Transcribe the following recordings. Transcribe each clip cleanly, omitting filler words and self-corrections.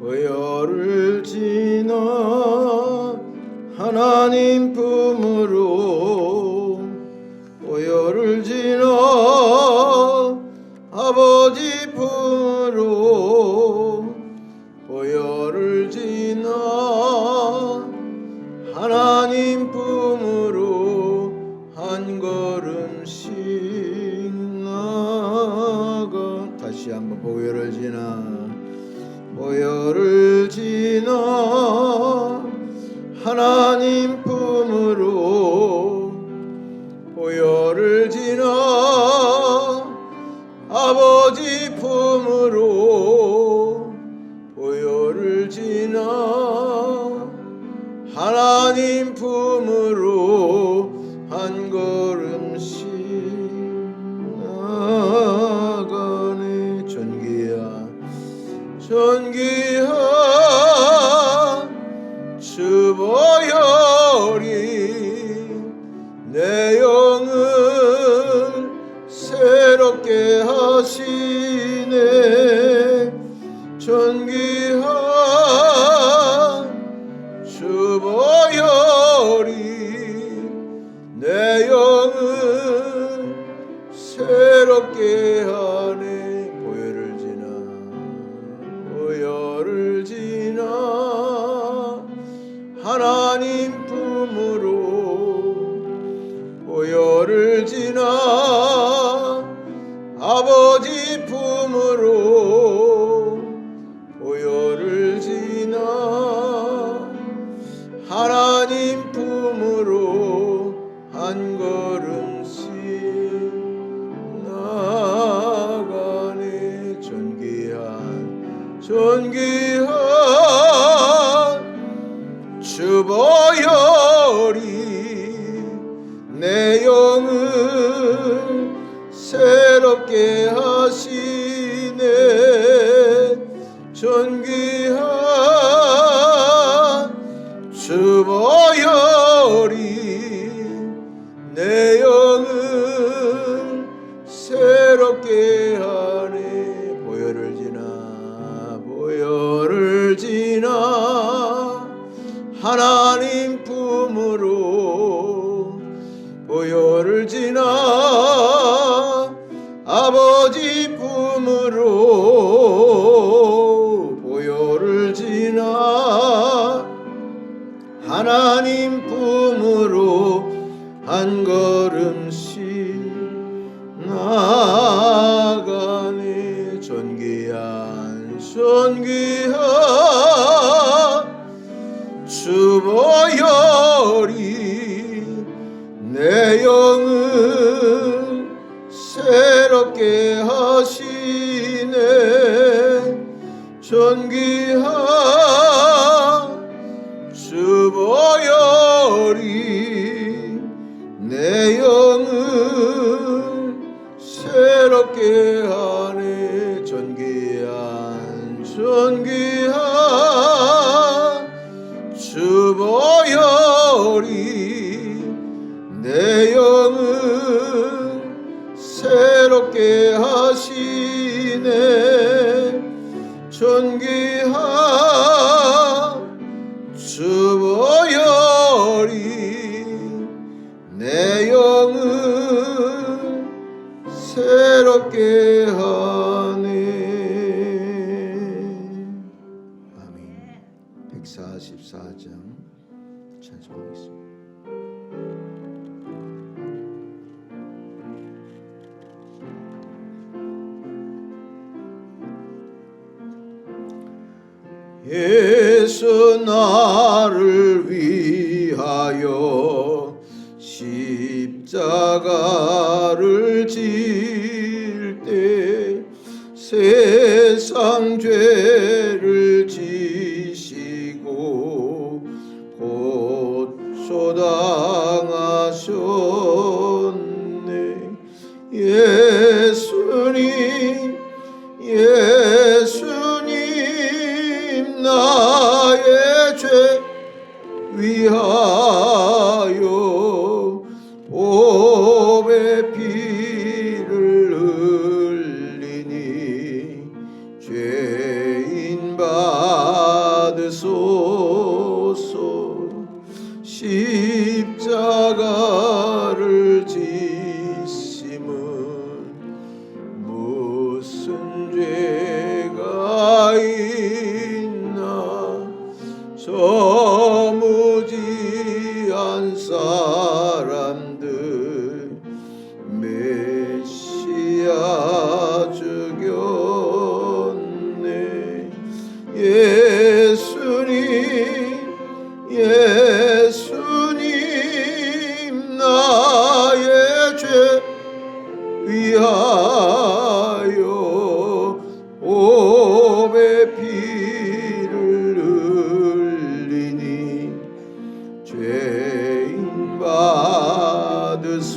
보혈을 지나 하나님 품으로 보혈을 지나 아버지 품으로 보혈을 지나 하나님 품으로 한 걸음씩 나가. 다시 한번 보혈을 지나 보혈을 지나 하나님 품으로 보혈을 지나 아버지 품으로 보혈을 지나 하나님 품으로 한 걸음씩 나가네. 전기한 주 보혈이 내 영을 새롭게 하시네. 전기한 주 보혈이 내 영을 새롭게 하네. 보혈을 지나 하나님 품으로 보혈을 지나 아버지 품으로 보혈을 지나 하나님 품으로 한 걸음씩 나가네. 전기한 주 보혈이 내 영을 새롭게 하시네. 전기한 주 보혈이 내 영을 새롭게 하네. 보혈을 지나 하나님 품으로 보혈을 지나 아버지 품으로 보혈을 지나 하나님 품으로 한 걸음씩 나가네. 전기한 주 보혈이 내 영을 새롭게 하시네. 전기한 주 보혈이 내 영을 새롭게 하네. 전기한 주 보혈이 내 영을 새롭게 하시네. 전기한 주 보혈이 내 영을 새롭게 하네. 아멘. 144장 찬송하겠습니다. 예수 나를 위하여 십자가를 질 때 세상 죄를 지시고 고초당하셨네. 예수님 나의 죄 위하여 보배 피를 흘리니 죄인 바 무슨 죄가 있나 저무지한 사람들 메시아 죽였네. 예수님 나의 죄 위하여 오배 피를 흘리니 죄인 받으소서.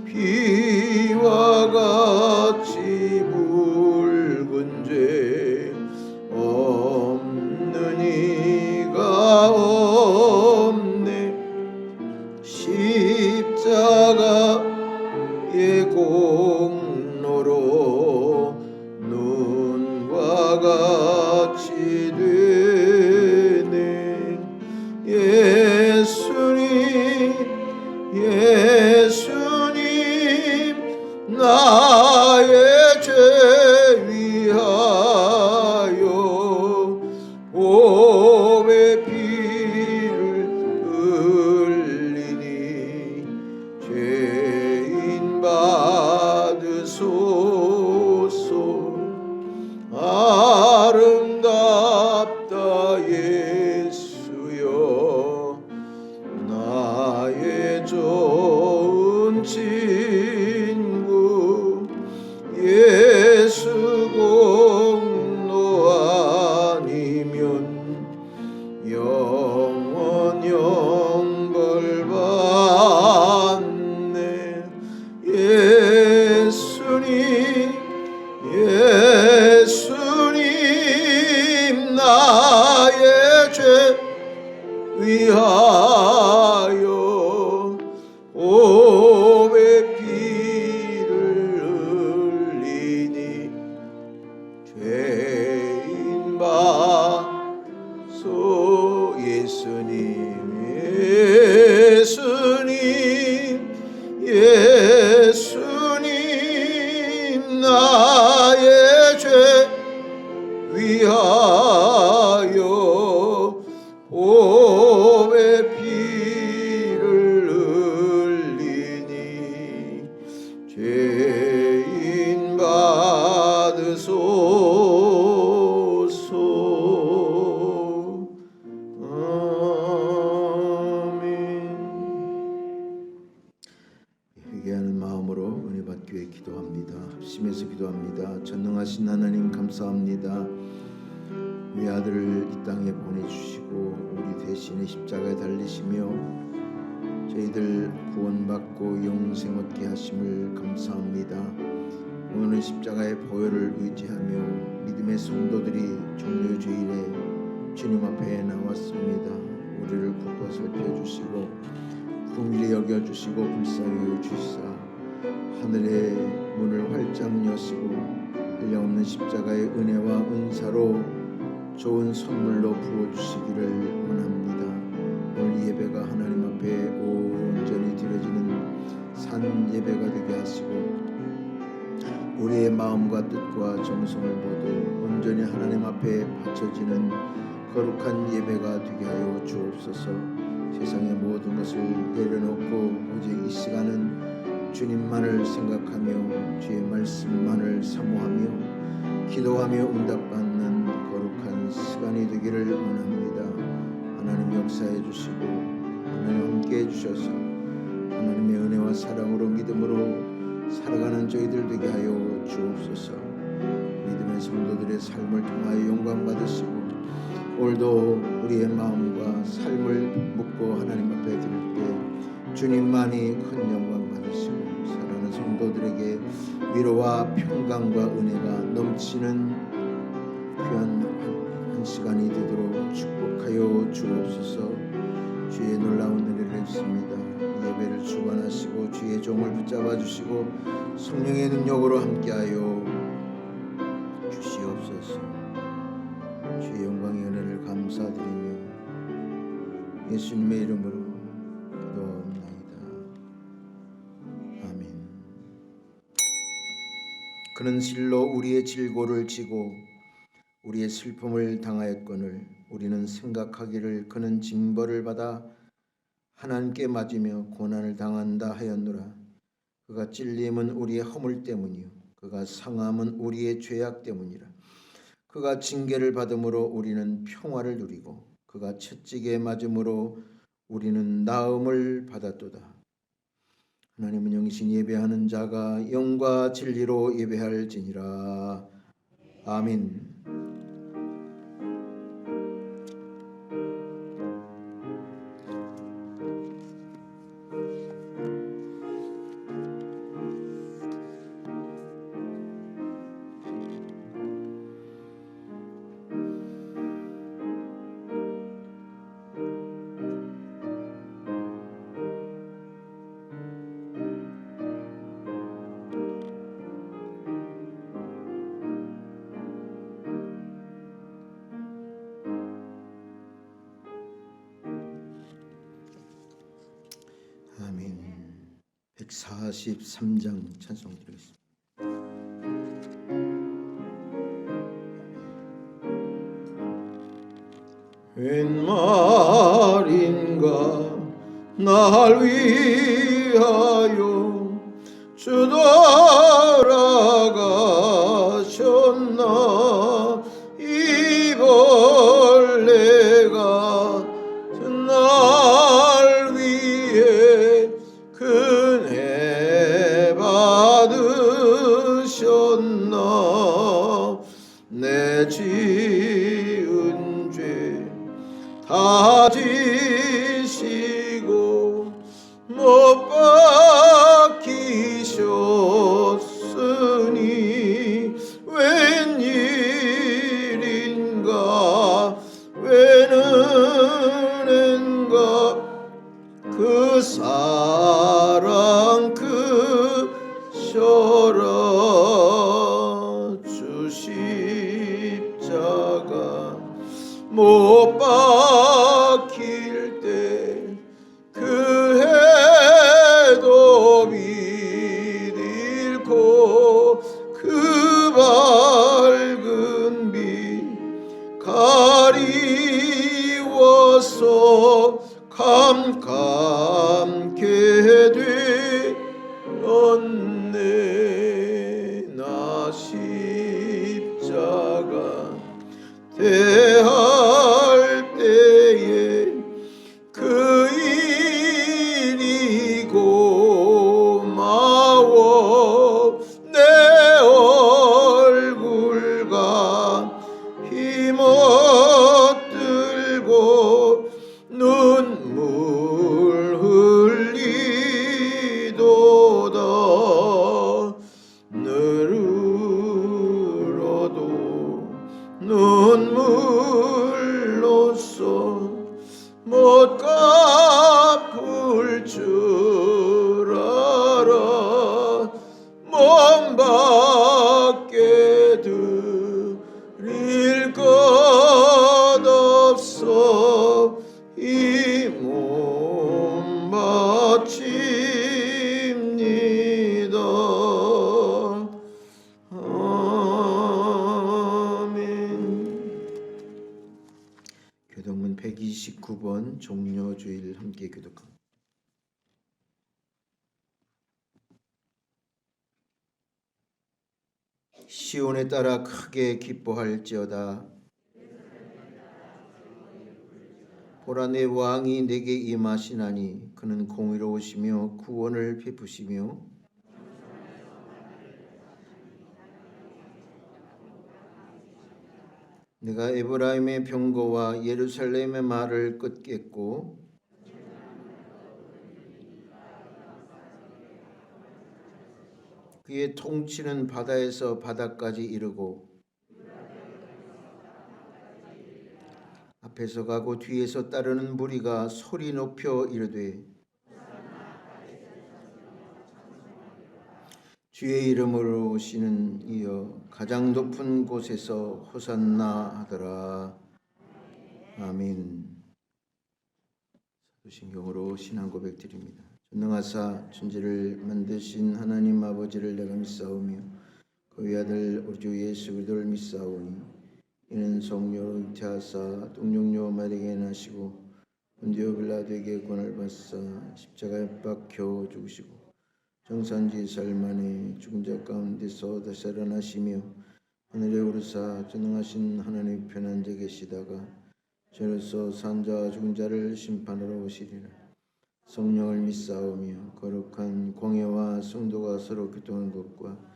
피와 같이 붉은 죄 없는 이가 없네. 십자가의 공로로 눈과 같이 되네. 예수님 나의 죄 위하여 오배 피를 흘리니 죄인 받으소서. 아름답다 예수여 나의 좋은 친구. 예수 공로 아니면 영원 영벌 받네. 예수님 나의 죄 위하여 오배 피를 흘리니 죄인 받소. 예수님 나의 죄 위하여 오배 피를 흘리니 죄인 받으소서. 회개하는 마음으로 은혜 받기 위해 기도합니다. 합심해서 기도합니다. 전능하신 하나님 감사합니다. 외아들을 이 땅에 보내주시고 우리 대신에 십자가에 달리시며 저희들 구원받고 영생 얻게 하심을 감사합니다. 오늘은 십자가의 보혈을 의지하며 믿음의 성도들이 종료주일에 주님 앞에 나왔습니다. 우리를 굽어 살펴주시고 긍휼히 여겨주시고 불쌍히 여주시사 하늘의 문을 활짝 여시고 한량없는 십자가의 은혜와 은사로 좋은 선물로 부어주시기를 원합니다. 오늘 예배가 하나님 앞에 온전히 드려지는 산 예배가 되게 하시고 우리의 마음과 뜻과 정성을 모두 온전히 하나님 앞에 바쳐지는 거룩한 예배가 되게 하여 주옵소서. 세상의 모든 것을 내려놓고 오직 이 시간은 주님만을 생각하며 주의 말씀만을 사모하며 기도하며 응답받는 거룩한 시간이 되기를 원합니다. 하나님 역사해 주시고 하나님 함께 해주셔서 하나님의 은혜와 사랑으로 믿음으로 살아가는 저희들 되게 하여 주옵소서. 믿음의 성도들의 삶을 통하여 영광 받으시고 오늘도 우리의 마음과 삶을 묻고 하나님 앞에 드릴 때 주님만이 큰 영광 받으시고 사랑하는 성도들에게 위로와 평강과 은혜가 넘치는 귀한 한 시간이 되도록 축복하여 주옵소서. 주의 놀라운 은혜를 입습니다. 예배를 주관하시고 주의 종을 붙잡아 주시고 성령의 능력으로 함께하여 주시옵소서. 주의 영광의 은혜를 감사드리며 예수님의 이름으로 기도합니다. 아멘. 그는 실로 우리의 질고를 지고 우리의 슬픔을 당하였거늘 우리는 생각하기를 그는 징벌을 받아 하나님께 맞으며 고난을 당한다 하였노라. 그가 찔림은 우리의 허물 때문이요 그가 상함은 우리의 죄악 때문이라. 그가 징계를 받음으로 우리는 평화를 누리고 그가 채찍에 맞음으로 우리는 나음을 받았도다. 하나님은 영신 예배하는 자가 영과 진리로 예배할지니라. 아멘. 아멘. 143장 찬송 드리겠습니다. 웬 말인가 날 위하여 주 돌아가셨나. 이 벌레가 날 위해 은혜 받으셨나. 내 지은 죄 다 지시고 못 박히셨으니 웬일인가 웬은혜인가 그 사랑 크셔라. 주 십자가 못 박힐 때 그 해도 빛 잃고 그 밝은 빛 가리워서 캄캄케 되었네. 나 십자가 대할 때에 그 일이 고마워. 내 얼굴과 힘어들고 눈물 흘리도다. 늘으로도 눈물로써 못 갚을 줄 알아. 몸 밖에 드릴 것 없어 이 몸 바칩니다. 교독문 129번 종료주일 함께 교독합니다. 시온에 따라 크게 기뻐할지어다. 보라 내 왕이 내게 임하시나니 그는 공의로우시며 구원을 베푸시며 내가 에브라임의 병거와 예루살렘의 말을 끄겠고 그의 통치는 바다에서 바다까지 이르고 앞에서 가고 뒤에서 따르는 무리가 소리 높여 이르되 주의 이름으로 오시는 이여 가장 높은 곳에서 호산나 하더라. 아멘. 사도신경으로 신앙 고백 드립니다. 전능하사 천지를 만드신 하나님 아버지를 내가 믿사오며 그의 아들 우리 주 예수 그리스도를 믿사오니 이는 성령으로 잉태하사 동정녀 마리아에게 나시고 본디오 빌라도에게 권을 받사 십자가에 박혀 죽으시고 정산지 살만에 죽은 자 가운데서 다시 살아나시며 하늘에 오르사 전능하신 하나님 편한 자 계시다가 저로서 산자와 죽은 자를 심판하러 오시리라. 성령을 믿사오며 거룩한 공예와 성도가 서로 교통하는 것과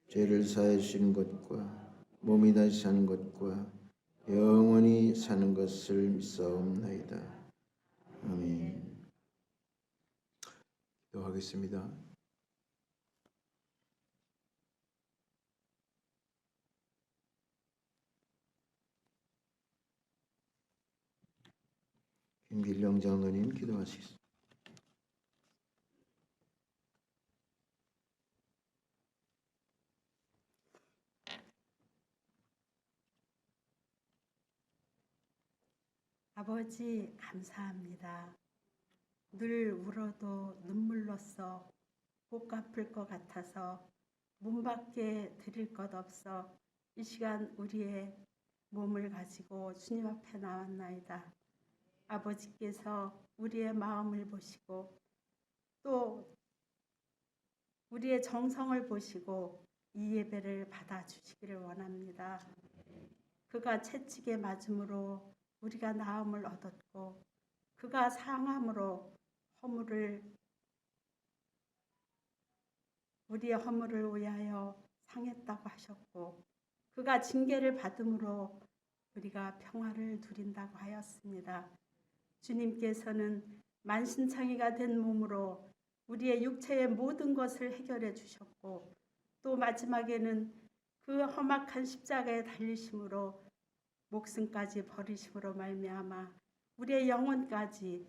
죄를 사해 주시는 것과 몸이 다시 사는 것과 영원히 사는 것을 믿사옵나이다. 아멘. 기도하겠습니다. 김길령 장로님 기도하시겠습니다. 아버지 감사합니다. 늘 울어도 눈물로써 복 갚을 것 같아서 문 밖에 드릴 것 없어 이 시간 우리의 몸을 가지고 주님 앞에 나왔나이다. 아버지께서 우리의 마음을 보시고 또 우리의 정성을 보시고 이 예배를 받아주시기를 원합니다. 그가 채찍에 맞음으로 우리가 나음을 얻었고 그가 상함으로 우리의 허물을 위하여 상했다고 하셨고 그가 징계를 받음으로 우리가 평화를 누린다고 하였습니다. 주님께서는 만신창이가 된 몸으로 우리의 육체의 모든 것을 해결해 주셨고 또 마지막에는 그 험악한 십자가에 달리심으로 목숨까지 버리심으로 말미암아 우리의 영혼까지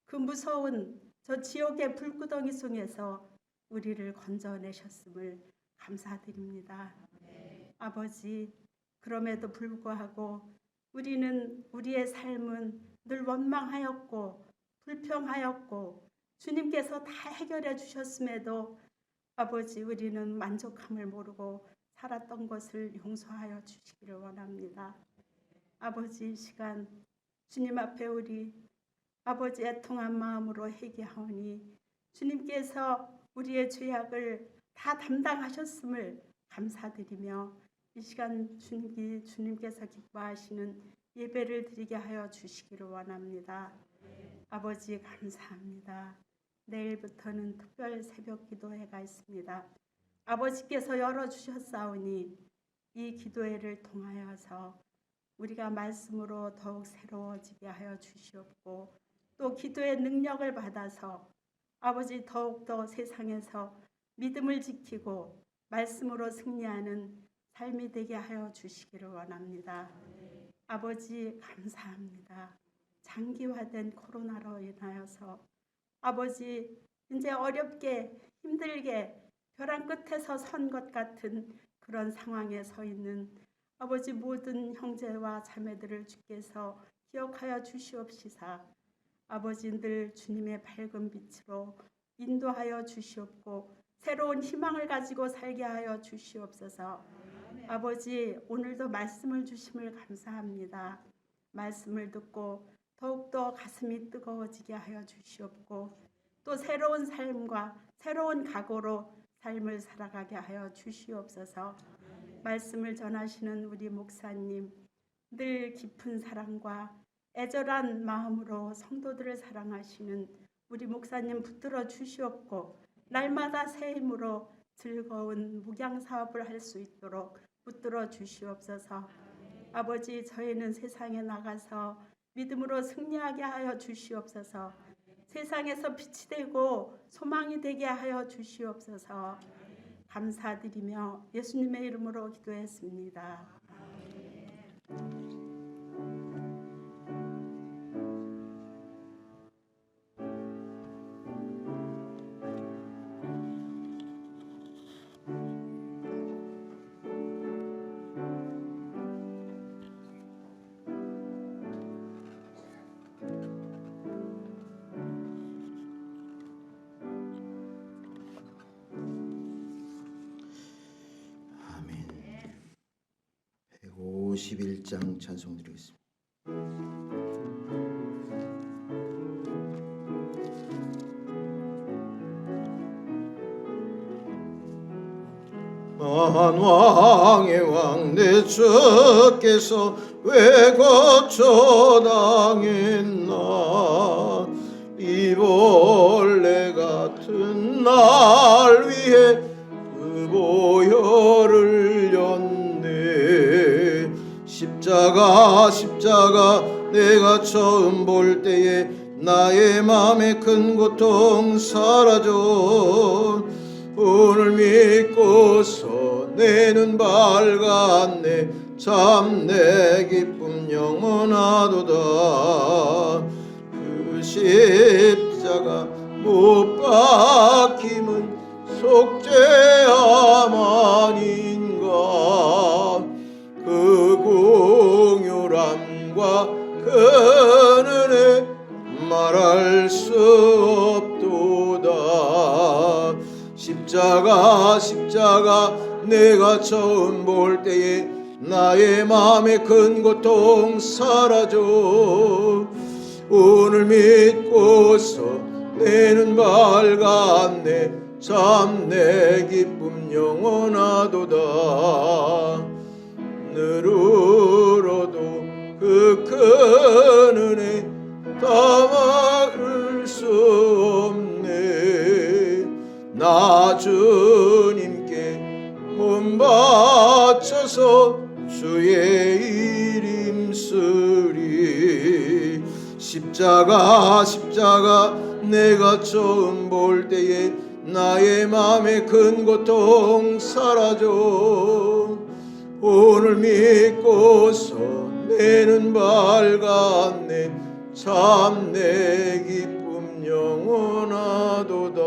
그 무서운 저 지옥의 불구덩이 속에서 우리를 건져내셨음을 감사드립니다. 아버지, 그럼에도 불구하고 우리는 우리의 삶은 늘 원망하였고 불평하였고 주님께서 다 해결해 주셨음에도 아버지 우리는 만족함을 모르고 살았던 것을 용서하여 주시기를 원합니다. 아버지 이 시간 주님 앞에 우리 아버지 애통한 마음으로 회개하오니 주님께서 우리의 죄악을 다 담당하셨음을 감사드리며 이 시간 주님께서 기뻐하시는 예배를 드리게 하여 주시기를 원합니다. 아버지 감사합니다. 내일부터는 특별 새벽 기도회가 있습니다. 아버지께서 열어주셨사오니 이 기도회를 통하여서 우리가 말씀으로 더욱 새로워지게 하여 주시옵고 또 기도의 능력을 받아서 아버지 더욱더 세상에서 믿음을 지키고 말씀으로 승리하는 삶이 되게 하여 주시기를 원합니다. 아버지 감사합니다. 장기화된 코로나로 인하여서 아버지 이제 어렵게 힘들게 벼랑 끝에서 선 것 같은 그런 상황에 서 있는 아버지 모든 형제와 자매들을 주께서 기억하여 주시옵시사 아버지들 주님의 밝은 빛으로 인도하여 주시옵고 새로운 희망을 가지고 살게 하여 주시옵소서. 아버지 오늘도 말씀을 주심을 감사합니다. 말씀을 듣고 더욱더 가슴이 뜨거워지게 하여 주시옵고 또 새로운 삶과 새로운 각오로 삶을 살아가게 하여 주시옵소서. 말씀을 전하시는 우리 목사님 늘 깊은 사랑과 애절한 마음으로 성도들을 사랑하시는 우리 목사님 붙들어 주시옵고 날마다 새 힘으로 즐거운 묵양 사업을 할 수 있도록 붙들어 주시옵소서. 아버지 저희는 세상에 나가서 믿음으로 승리하게 하여 주시옵소서. 세상에서 빛이 되고 소망이 되게 하여 주시옵소서. 감사드리며 예수님의 이름으로 기도했습니다. 아멘. 51장 찬송 드리겠습니다. 만왕의 왕 내 주께서 왜 거처당했나 이 벌레 같은 날 위해 그 보혈을 였네. 십자가 내가 처음 볼 때에 나의 맘에 큰 고통 사라져. 오늘 믿고서 내 눈 밝았네. 참 내 기쁨 영원하도다. 그 십자가 못 박힘은 속죄함 아닌가. 그 공유함과 그 은혜 말할 수 없도다. 십자가 내가 처음 볼 때에 나의 마음에 큰 고통 사라져. 오늘 믿고서 내 눈 밝았네. 참 내 기쁨 영원하도다. 늘 울어도 그 큰 은혜 다 막을 수 없네. 나 주님께 몸 바쳐서 주의 일 힘쓰리. 십자가 내가 처음 볼 때에 나의 맘에 큰 고통 사라져. 오늘 믿고서 내 눈 밝았네. 참 내 기쁨 영원하도다.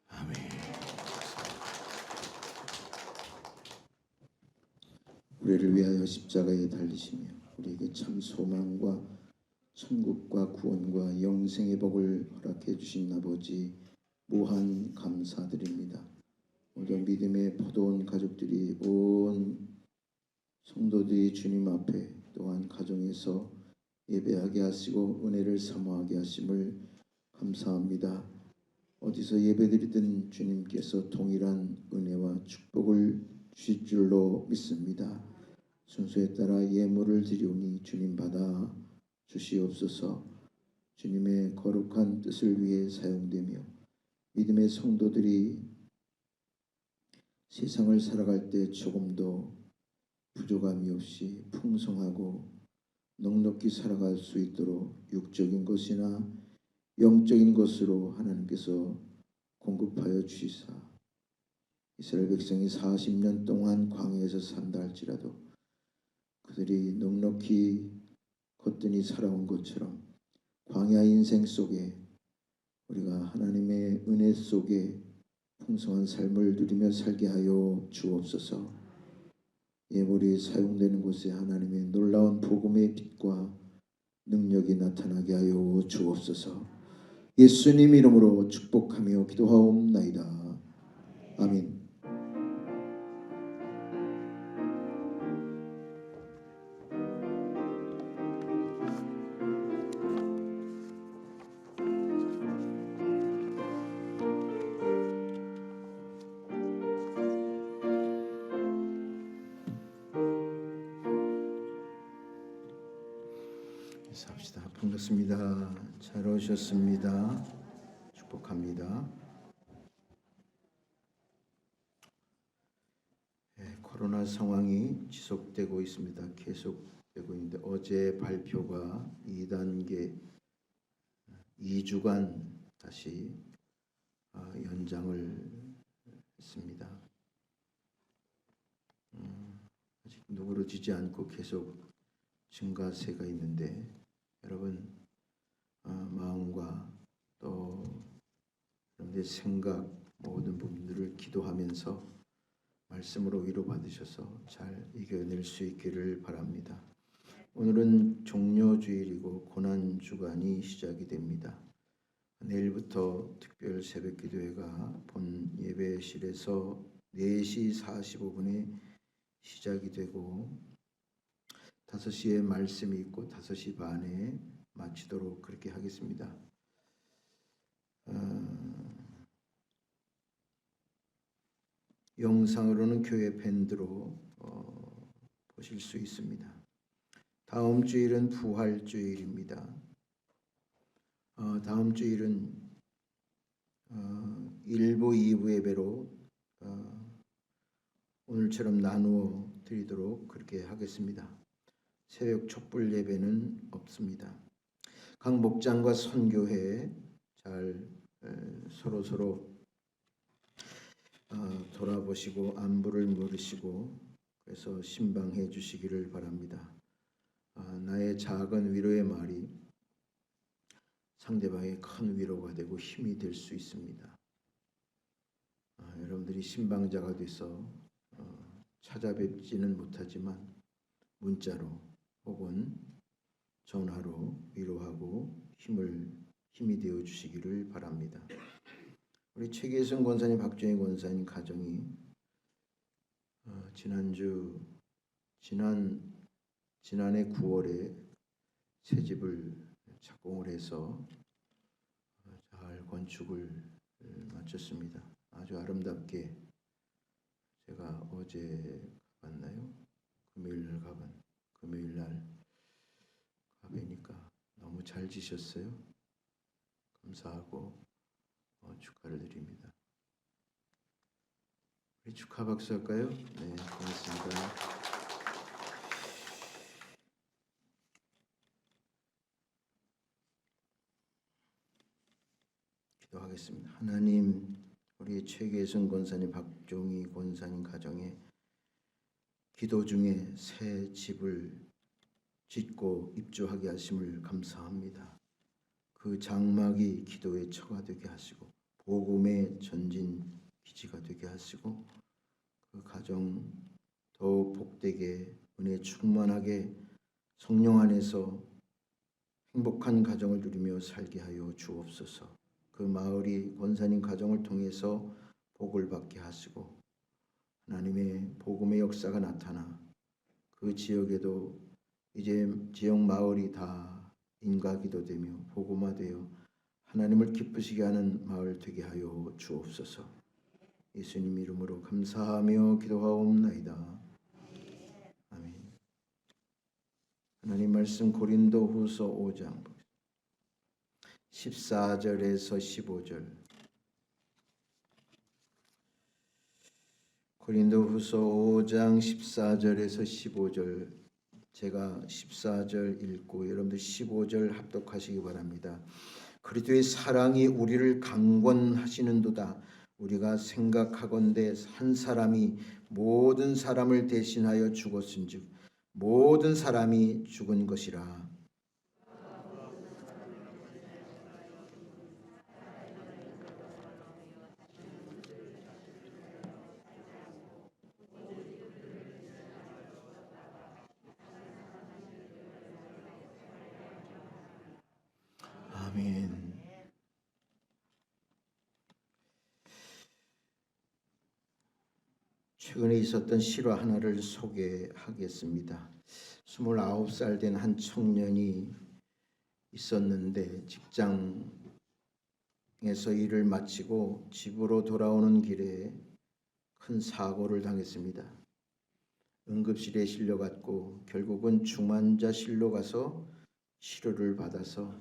아멘. 우리를 위하여 십자가에 달리시며 우리에게 참 소망과 천국과 구원과 영생의 복을 허락해 주신 아버지 무한 감사드립니다. 모든 믿음의 포도원 가족들이 온 성도들이 주님 앞에 또한 가정에서 예배하게 하시고 은혜를 사모하게 하심을 감사합니다. 어디서 예배드리든 주님께서 동일한 은혜와 축복을 주실 줄로 믿습니다. 순서에 따라 예물을 드리오니 주님 받아 주시옵소서. 주님의 거룩한 뜻을 위해 사용되며 믿음의 성도들이 세상을 살아갈 때 조금도 부족함이 없이 풍성하고 넉넉히 살아갈 수 있도록 육적인 것이나 영적인 것으로 하나님께서 공급하여 주시사 이스라엘 백성이 40년 동안 광야에서 산다 할지라도 그들이 넉넉히 거뜬히 살아온 것처럼 광야 인생 속에 우리가 하나님의 은혜 속에 풍성한 삶을 누리며 살게 하여 주옵소서. 예물이 사용되는 곳에 하나님의 놀라운 복음의 빛과 능력이 나타나게 하여 주옵소서. 예수님 이름으로 축복하며 기도하옵나이다. 아멘. 인사합시다. 반갑습니다. 잘 오셨습니다. 축복합니다. 코로나 상황이 지속되고 있습니다. 계속되고 있는데 어제 발표가 2단계 2주간 다시 연장을 했습니다. 아직 누그러지지 않고 계속 증가세가 있는데 여러분 마음과 또 여러분들의 생각 모든 부분들을 기도하면서 말씀으로 위로받으셔서 잘 이겨낼 수 있기를 바랍니다. 오늘은 종료주일이고 고난주간이 시작이 됩니다. 내일부터 특별 새벽기도회가 본 예배실에서 4시 45분에 시작이 되고 5시에 말씀이 있고 5시 반에 마치도록 그렇게 하겠습니다. 영상으로는 교회 밴드로 보실 수 있습니다. 다음 주일은 부활주일입니다. 다음 주일은 1부, 2부 예배로 오늘처럼 나누어 드리도록 그렇게 하겠습니다. 새벽 촛불 예배는 없습니다. 각 목장과 선교회 잘 서로 돌아보시고 안부를 물으시고 그래서 신방해 주시기를 바랍니다. 나의 작은 위로의 말이 상대방의 큰 위로가 되고 힘이 될 수 있습니다. 여러분들이 신방자가 돼서 찾아뵙지는 못하지만 문자로 혹은 전화로 위로하고 힘이 되어 주시기를 바랍니다. 우리 최계성 권사님, 박정희 권사님 가정이 지난해 9월에 새 집을 착공을 해서 잘 건축을 마쳤습니다. 아주 아름답게 제가 어제 갔나요? 금요일 날 가뵈니까 너무 잘 지셨어요. 감사하고 축하를 드립니다. 우리 축하 박수 할까요? 네, 고맙습니다. 기도하겠습니다. 하나님, 우리 최계성 권사님, 박종희 권사님 가정에 기도 중에 새 집을 짓고 입주하게 하심을 감사합니다. 그 장막이 기도의 처가 되게 하시고 복음의 전진 기지가 되게 하시고 그 가정 더욱 복되게 은혜 충만하게 성령 안에서 행복한 가정을 누리며 살게 하여 주옵소서. 그 마을이 권사님 가정을 통해서 복을 받게 하시고 하나님의 복음의 역사가 나타나 그 지역에도 이제 지역 마을이 다 인가기도되며 복음화되어 하나님을 기쁘시게 하는 마을 되게 하여 주옵소서. 예수님 이름으로 감사하며 기도하옵나이다. 아멘. 하나님 말씀 고린도후서 5장 14절에서 15절. 고린도후서 5장 14절에서 15절. 제가 14절 읽고 여러분들 15절 합독하시기 바랍니다. 그리스도의 사랑이 우리를 강권하시는도다. 우리가 생각하건대 한 사람이 모든 사람을 대신하여 죽었은즉 모든 사람이 죽은 것이라. 아멘. 최근에 있었던 실화 하나를 소개하겠습니다. 29살 된 한 청년이 있었는데 직장에서 일을 마치고 집으로 돌아오는 길에 큰 사고를 당했습니다. 응급실에 실려갔고 결국은 중환자실로 가서 치료를 받아서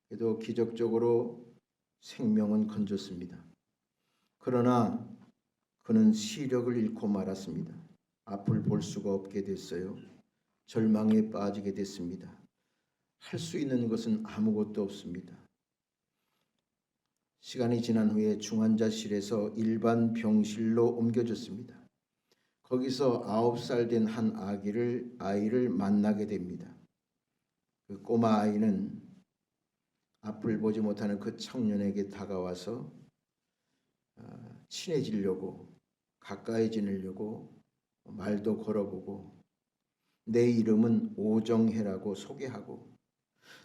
그래도 기적적으로 생명은 건졌습니다. 그러나 그는 시력을 잃고 말았습니다. 앞을 볼 수가 없게 됐어요. 절망에 빠지게 됐습니다. 할 수 있는 것은 아무것도 없습니다. 시간이 지난 후에 중환자실에서 일반 병실로 옮겨졌습니다. 거기서 9살 된 한 아이를 만나게 됩니다. 그 꼬마 아이는 앞을 보지 못하는 그 청년에게 다가와서 친해지려고 가까이 지내려고 말도 걸어보고 내 이름은 오정혜라고 소개하고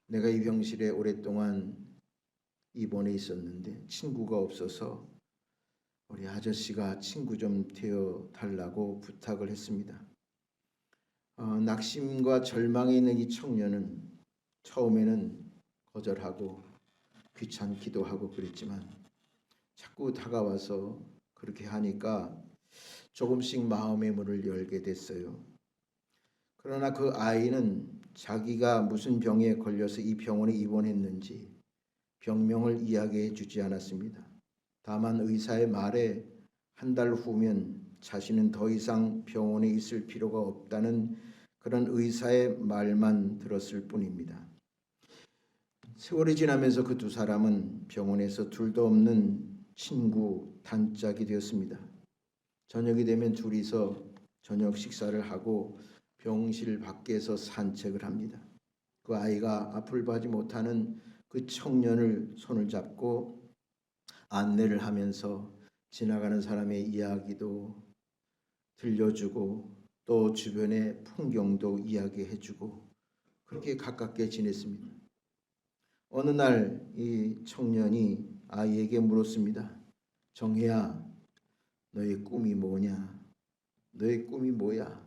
내가 이 병실에 오랫동안 입원해 있었는데 친구가 없어서 우리 아저씨가 친구 좀 되어 달라고 부탁을 했습니다. 낙심과 절망에 있는 이 청년은 처음에는 거절하고 귀찮기도 하고 그랬지만 자꾸 다가와서 그렇게 하니까 조금씩 마음의 문을 열게 됐어요. 그러나 그 아이는 자기가 무슨 병에 걸려서 이 병원에 입원했는지 병명을 이야기해 주지 않았습니다. 다만 의사의 말에 한 달 후면 자신은 더 이상 병원에 있을 필요가 없다는 그런 의사의 말만 들었을 뿐입니다. 세월이 지나면서 그 두 사람은 병원에서 둘도 없는 친구 단짝이 되었습니다. 저녁이 되면 둘이서 저녁 식사를 하고 병실 밖에서 산책을 합니다. 그 아이가 앞을 보지 못하는 그 청년을 손을 잡고 안내를 하면서 지나가는 사람의 이야기도 들려주고 또 주변의 풍경도 이야기해주고 그렇게 가깝게 지냈습니다. 어느 날 이 청년이 아이에게 물었습니다. 정혜야, 너의 꿈이 뭐냐? 너의 꿈이 뭐야?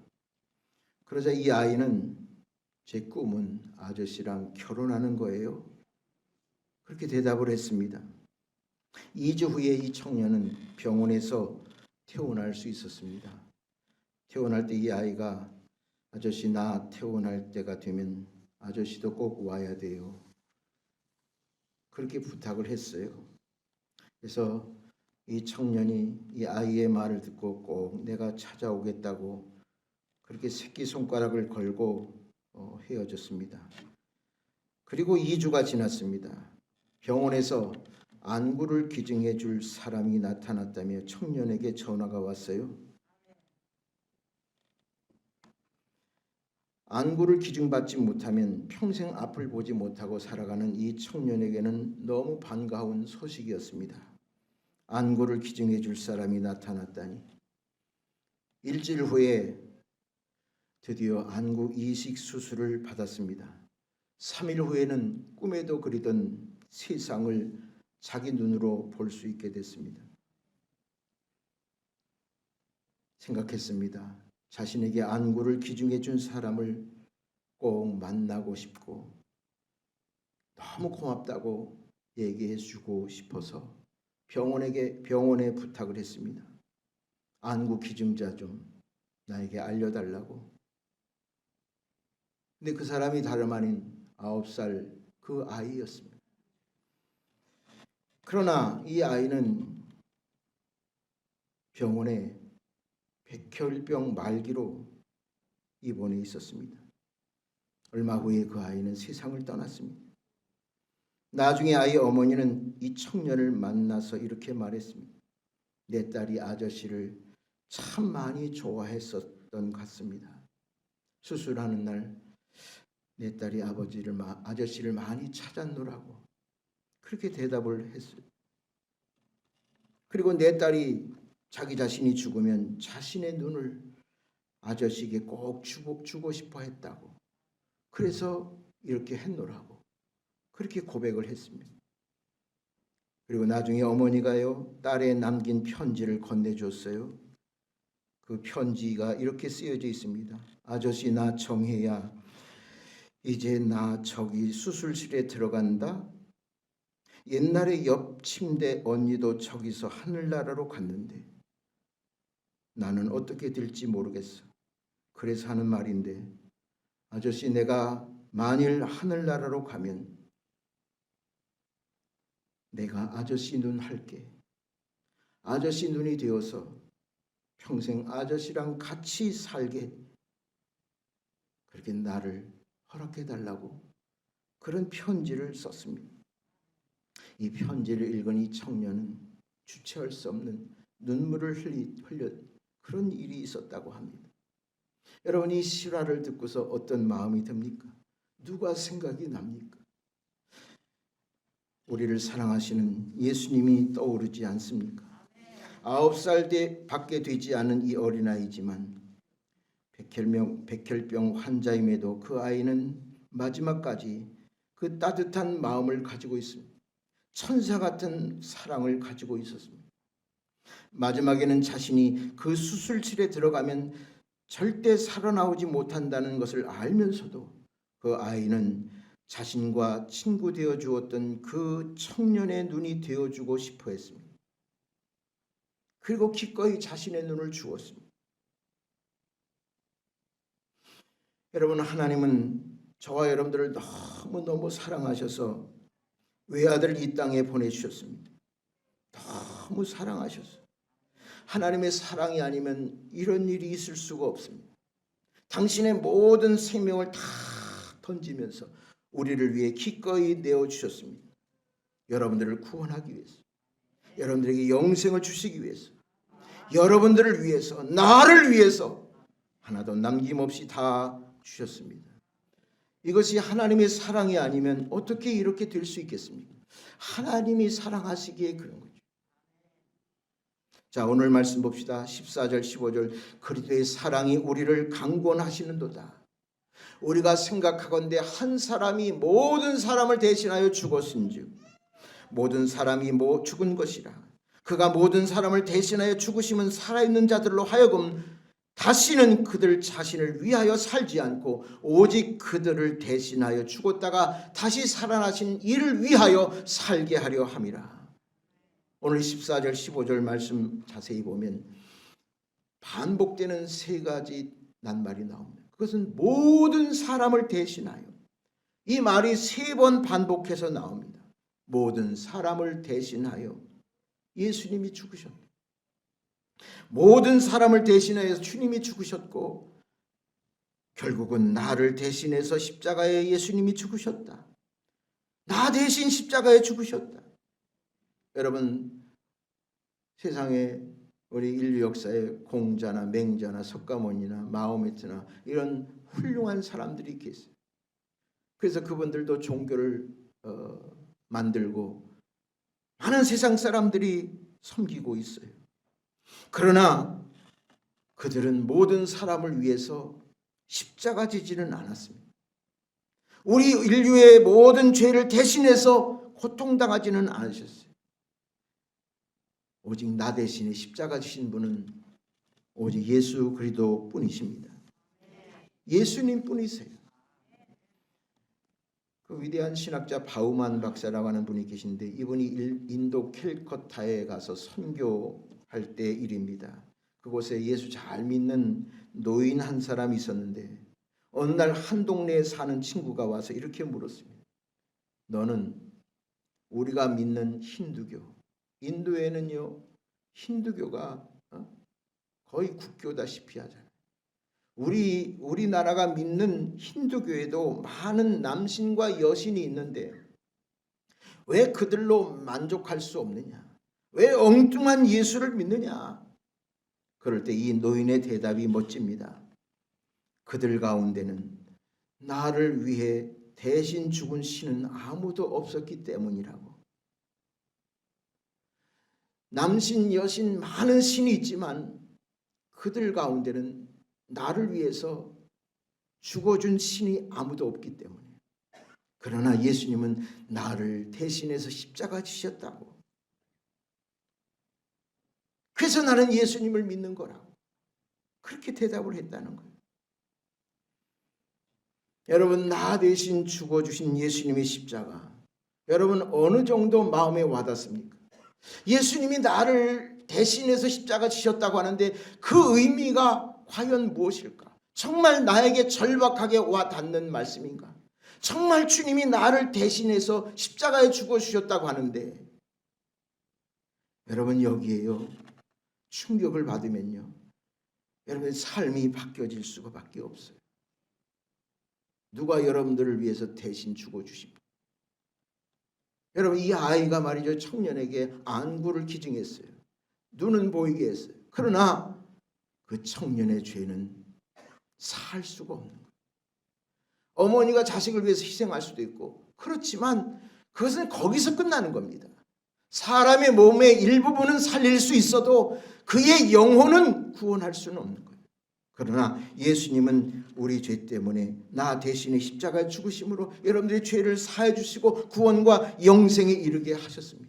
그러자 이 아이는 제 꿈은 아저씨랑 결혼하는 거예요. 그렇게 대답을 했습니다. 2주 후에 이 청년은 병원에서 퇴원할 수 있었습니다. 퇴원할 때 이 아이가 아저씨 나 퇴원할 때가 되면 아저씨도 꼭 와야 돼요. 그렇게 부탁을 했어요. 그래서 이 청년이 이 아이의 말을 듣고 꼭 내가 찾아오겠다고 그렇게 새끼손가락을 걸고 헤어졌습니다. 그리고 2주가 지났습니다. 병원에서 안구를 기증해 줄 사람이 나타났다며 청년에게 전화가 왔어요. 안구를 기증받지 못하면 평생 앞을 보지 못하고 살아가는 이 청년에게는 너무 반가운 소식이었습니다. 안구를 기증해 줄 사람이 나타났다니. 일주일 후에 드디어 안구 이식 수술을 받았습니다. 3일 후에는 꿈에도 그리던 세상을 자기 눈으로 볼 수 있게 됐습니다. 생각했습니다. 자신에게 안구를 기증해 준 사람을 꼭 만나고 싶고 너무 고맙다고 얘기해 주고 싶어서 병원에 부탁을 했습니다. 안구 기증자 좀 나에게 알려달라고. 근데 그 사람이 다름 아닌 9살 그 아이였습니다. 그러나 이 아이는 병원에 백혈병 말기로 입원해 있었습니다. 얼마 후에 그 아이는 세상을 떠났습니다. 나중에 아이 어머니는 이 청년을 만나서 이렇게 말했습니다. 내 딸이 아저씨를 참 많이 좋아했었던 것 같습니다. 수술하는 날 내 딸이 아저씨를 많이 찾았노라고 그렇게 대답을 했어요. 그리고 내 딸이 자기 자신이 죽으면 자신의 눈을 아저씨에게 꼭 주고 싶어 했다고. 그래서 이렇게 했노라고 그렇게 고백을 했습니다. 그리고 나중에 어머니가요 딸의 남긴 편지를 건네줬어요. 그 편지가 이렇게 쓰여져 있습니다. 아저씨 나 정혜야, 이제 나 저기 수술실에 들어간다. 옛날에 옆 침대 언니도 저기서 하늘나라로 갔는데 나는 어떻게 될지 모르겠어. 그래서 하는 말인데 아저씨 내가 만일 하늘나라로 가면 내가 아저씨 눈 할게. 아저씨 눈이 되어서 평생 아저씨랑 같이 살게. 그렇게 나를 허락해달라고 그런 편지를 썼습니다. 이 편지를 읽은 이 청년은 주체할 수 없는 눈물을 흘려 그런 일이 있었다고 합니다. 여러분 이 실화를 듣고서 어떤 마음이 듭니까? 누가 생각이 납니까? 우리를 사랑하시는 예수님이 떠오르지 않습니까? 9살 밖에 되지 않은 이 어린아이지만 백혈병 환자임에도 그 아이는 마지막까지 그 따뜻한 마음을 가지고 있습니다. 천사 같은 사랑을 가지고 있었습니다. 마지막에는 자신이 그 수술실에 들어가면 절대 살아나오지 못한다는 것을 알면서도 그 아이는 자신과 친구 되어 주었던 그 청년의 눈이 되어주고 싶어 했습니다. 그리고 기꺼이 자신의 눈을 주었습니다. 여러분 하나님은 저와 여러분들을 너무너무 사랑하셔서 외아들을 이 땅에 보내주셨습니다. 너무 사랑하셔서 하나님의 사랑이 아니면 이런 일이 있을 수가 없습니다. 당신의 모든 생명을 다 던지면서 우리를 위해 기꺼이 내어주셨습니다. 여러분들을 구원하기 위해서, 여러분들에게 영생을 주시기 위해서, 여러분들을 위해서, 나를 위해서 하나도 남김없이 다 주셨습니다. 이것이 하나님의 사랑이 아니면 어떻게 이렇게 될 수 있겠습니까? 하나님이 사랑하시기에 그런 거죠. 자, 오늘 말씀 봅시다. 14절 15절 그리스도의 사랑이 우리를 강권하시는도다. 우리가 생각하건대 한 사람이 모든 사람을 대신하여 죽었은즉 모든 사람이 죽은 것이라. 그가 모든 사람을 대신하여 죽으심은 살아있는 자들로 하여금 다시는 그들 자신을 위하여 살지 않고 오직 그들을 대신하여 죽었다가 다시 살아나신 이를 위하여 살게 하려 함이라. 오늘 14절 15절 말씀 자세히 보면 반복되는 세 가지 낱말이 나옵니다. 그것은 모든 사람을 대신하여. 이 말이 3번 반복해서 나옵니다. 모든 사람을 대신하여 예수님이 죽으셨다. 모든 사람을 대신하여 주님이 죽으셨고 결국은 나를 대신해서 십자가에 예수님이 죽으셨다. 나 대신 십자가에 죽으셨다. 여러분 세상에 우리 인류 역사에 공자나 맹자나 석가모니나 마호메트나 이런 훌륭한 사람들이 계세요. 그래서 그분들도 종교를 만들고 많은 세상 사람들이 섬기고 있어요. 그러나 그들은 모든 사람을 위해서 십자가 지지는 않았습니다. 우리 인류의 모든 죄를 대신해서 고통당하지는 않으셨어요. 오직 나 대신에 십자가 지신 분은 오직 예수 그리스도 뿐이십니다. 예수님 뿐이세요. 그 위대한 신학자 바우만 박사라고 하는 분이 계신데 이분이 인도 캘커타에 가서 선교할 때 일입니다. 그곳에 예수 잘 믿는 노인 한 사람이 있었는데 어느 날 한 동네에 사는 친구가 와서 이렇게 물었습니다. 너는 우리가 믿는 힌두교, 인도에는요 힌두교가 거의 국교다시피 하잖아요. 우리나라가 믿는 힌두교에도 많은 남신과 여신이 있는데 왜 그들로 만족할 수 없느냐? 왜 엉뚱한 예수를 믿느냐? 그럴 때 이 노인의 대답이 멋집니다. 그들 가운데는 나를 위해 대신 죽은 신은 아무도 없었기 때문이라고. 남신, 여신 많은 신이 있지만 그들 가운데는 나를 위해서 죽어준 신이 아무도 없기 때문에. 그러나 예수님은 나를 대신해서 십자가 지셨다고. 그래서 나는 예수님을 믿는 거라고. 그렇게 대답을 했다는 거예요. 여러분, 나 대신 죽어주신 예수님의 십자가, 여러분 어느 정도 마음에 와닿습니까? 예수님이 나를 대신해서 십자가 지셨다고 하는데 그 의미가 과연 무엇일까? 정말 나에게 절박하게 와닿는 말씀인가? 정말 주님이 나를 대신해서 십자가에 죽어주셨다고 하는데 여러분 여기에요 충격을 받으면요 여러분의 삶이 바뀌어질 수밖에 없어요. 누가 여러분들을 위해서 대신 죽어주십니까? 여러분 이 아이가 말이죠 청년에게 안구를 기증했어요. 눈은 보이게 했어요. 그러나 그 청년의 죄는 살 수가 없는 거예요. 어머니가 자식을 위해서 희생할 수도 있고 그렇지만 그것은 거기서 끝나는 겁니다. 사람의 몸의 일부분은 살릴 수 있어도 그의 영혼은 구원할 수는 없는 거예요. 그러나 예수님은 우리 죄 때문에 나 대신에 십자가에 죽으심으로 여러분들의 죄를 사해 주시고 구원과 영생에 이르게 하셨습니다.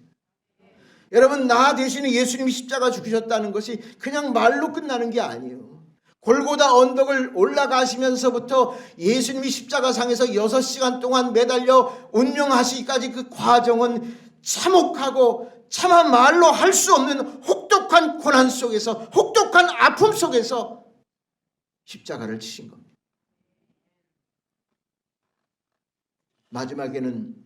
여러분 나 대신에 예수님이 십자가 죽으셨다는 것이 그냥 말로 끝나는 게 아니에요. 골고다 언덕을 올라가시면서부터 예수님이 십자가상에서 6시간 동안 매달려 운명하시기까지 그 과정은 참혹하고 차마 말로 할 수 없는 혹독한 고난 속에서 혹독한 아픔 속에서 십자가를 치신 겁니다. 마지막에는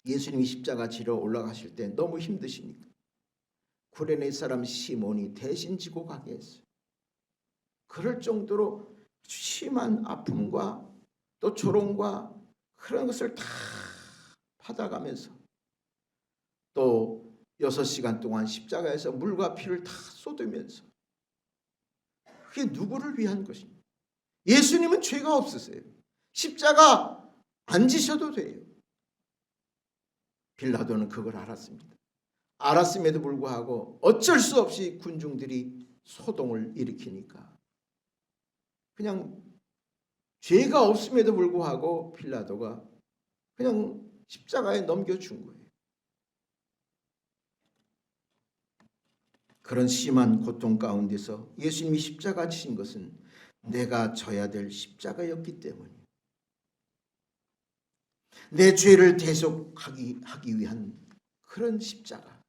예수님이 십자가 지러 올라가실 때 너무 힘드시니까 구레네 사람 시몬이 대신 지고 가게 했어요. 그럴 정도로 심한 아픔과 또 조롱과 그런 것을 다 받아가면서 또 6시간 동안 십자가에서 물과 피를 다 쏟으면서 그게 누구를 위한 것입니까? 예수님은 죄가 없으세요. 십자가 안 지셔도 돼요. 빌라도는 그걸 알았습니다. 알았음에도 불구하고 어쩔 수 없이 군중들이 소동을 일으키니까 그냥 죄가 없음에도 불구하고 빌라도가 그냥 십자가에 넘겨준 거예요. 그런 심한 고통 가운데서 예수님이 십자가 지신 것은 내가 져야 될 십자가였기 때문이에요. 내 죄를 대속하기 위한 그런 십자가.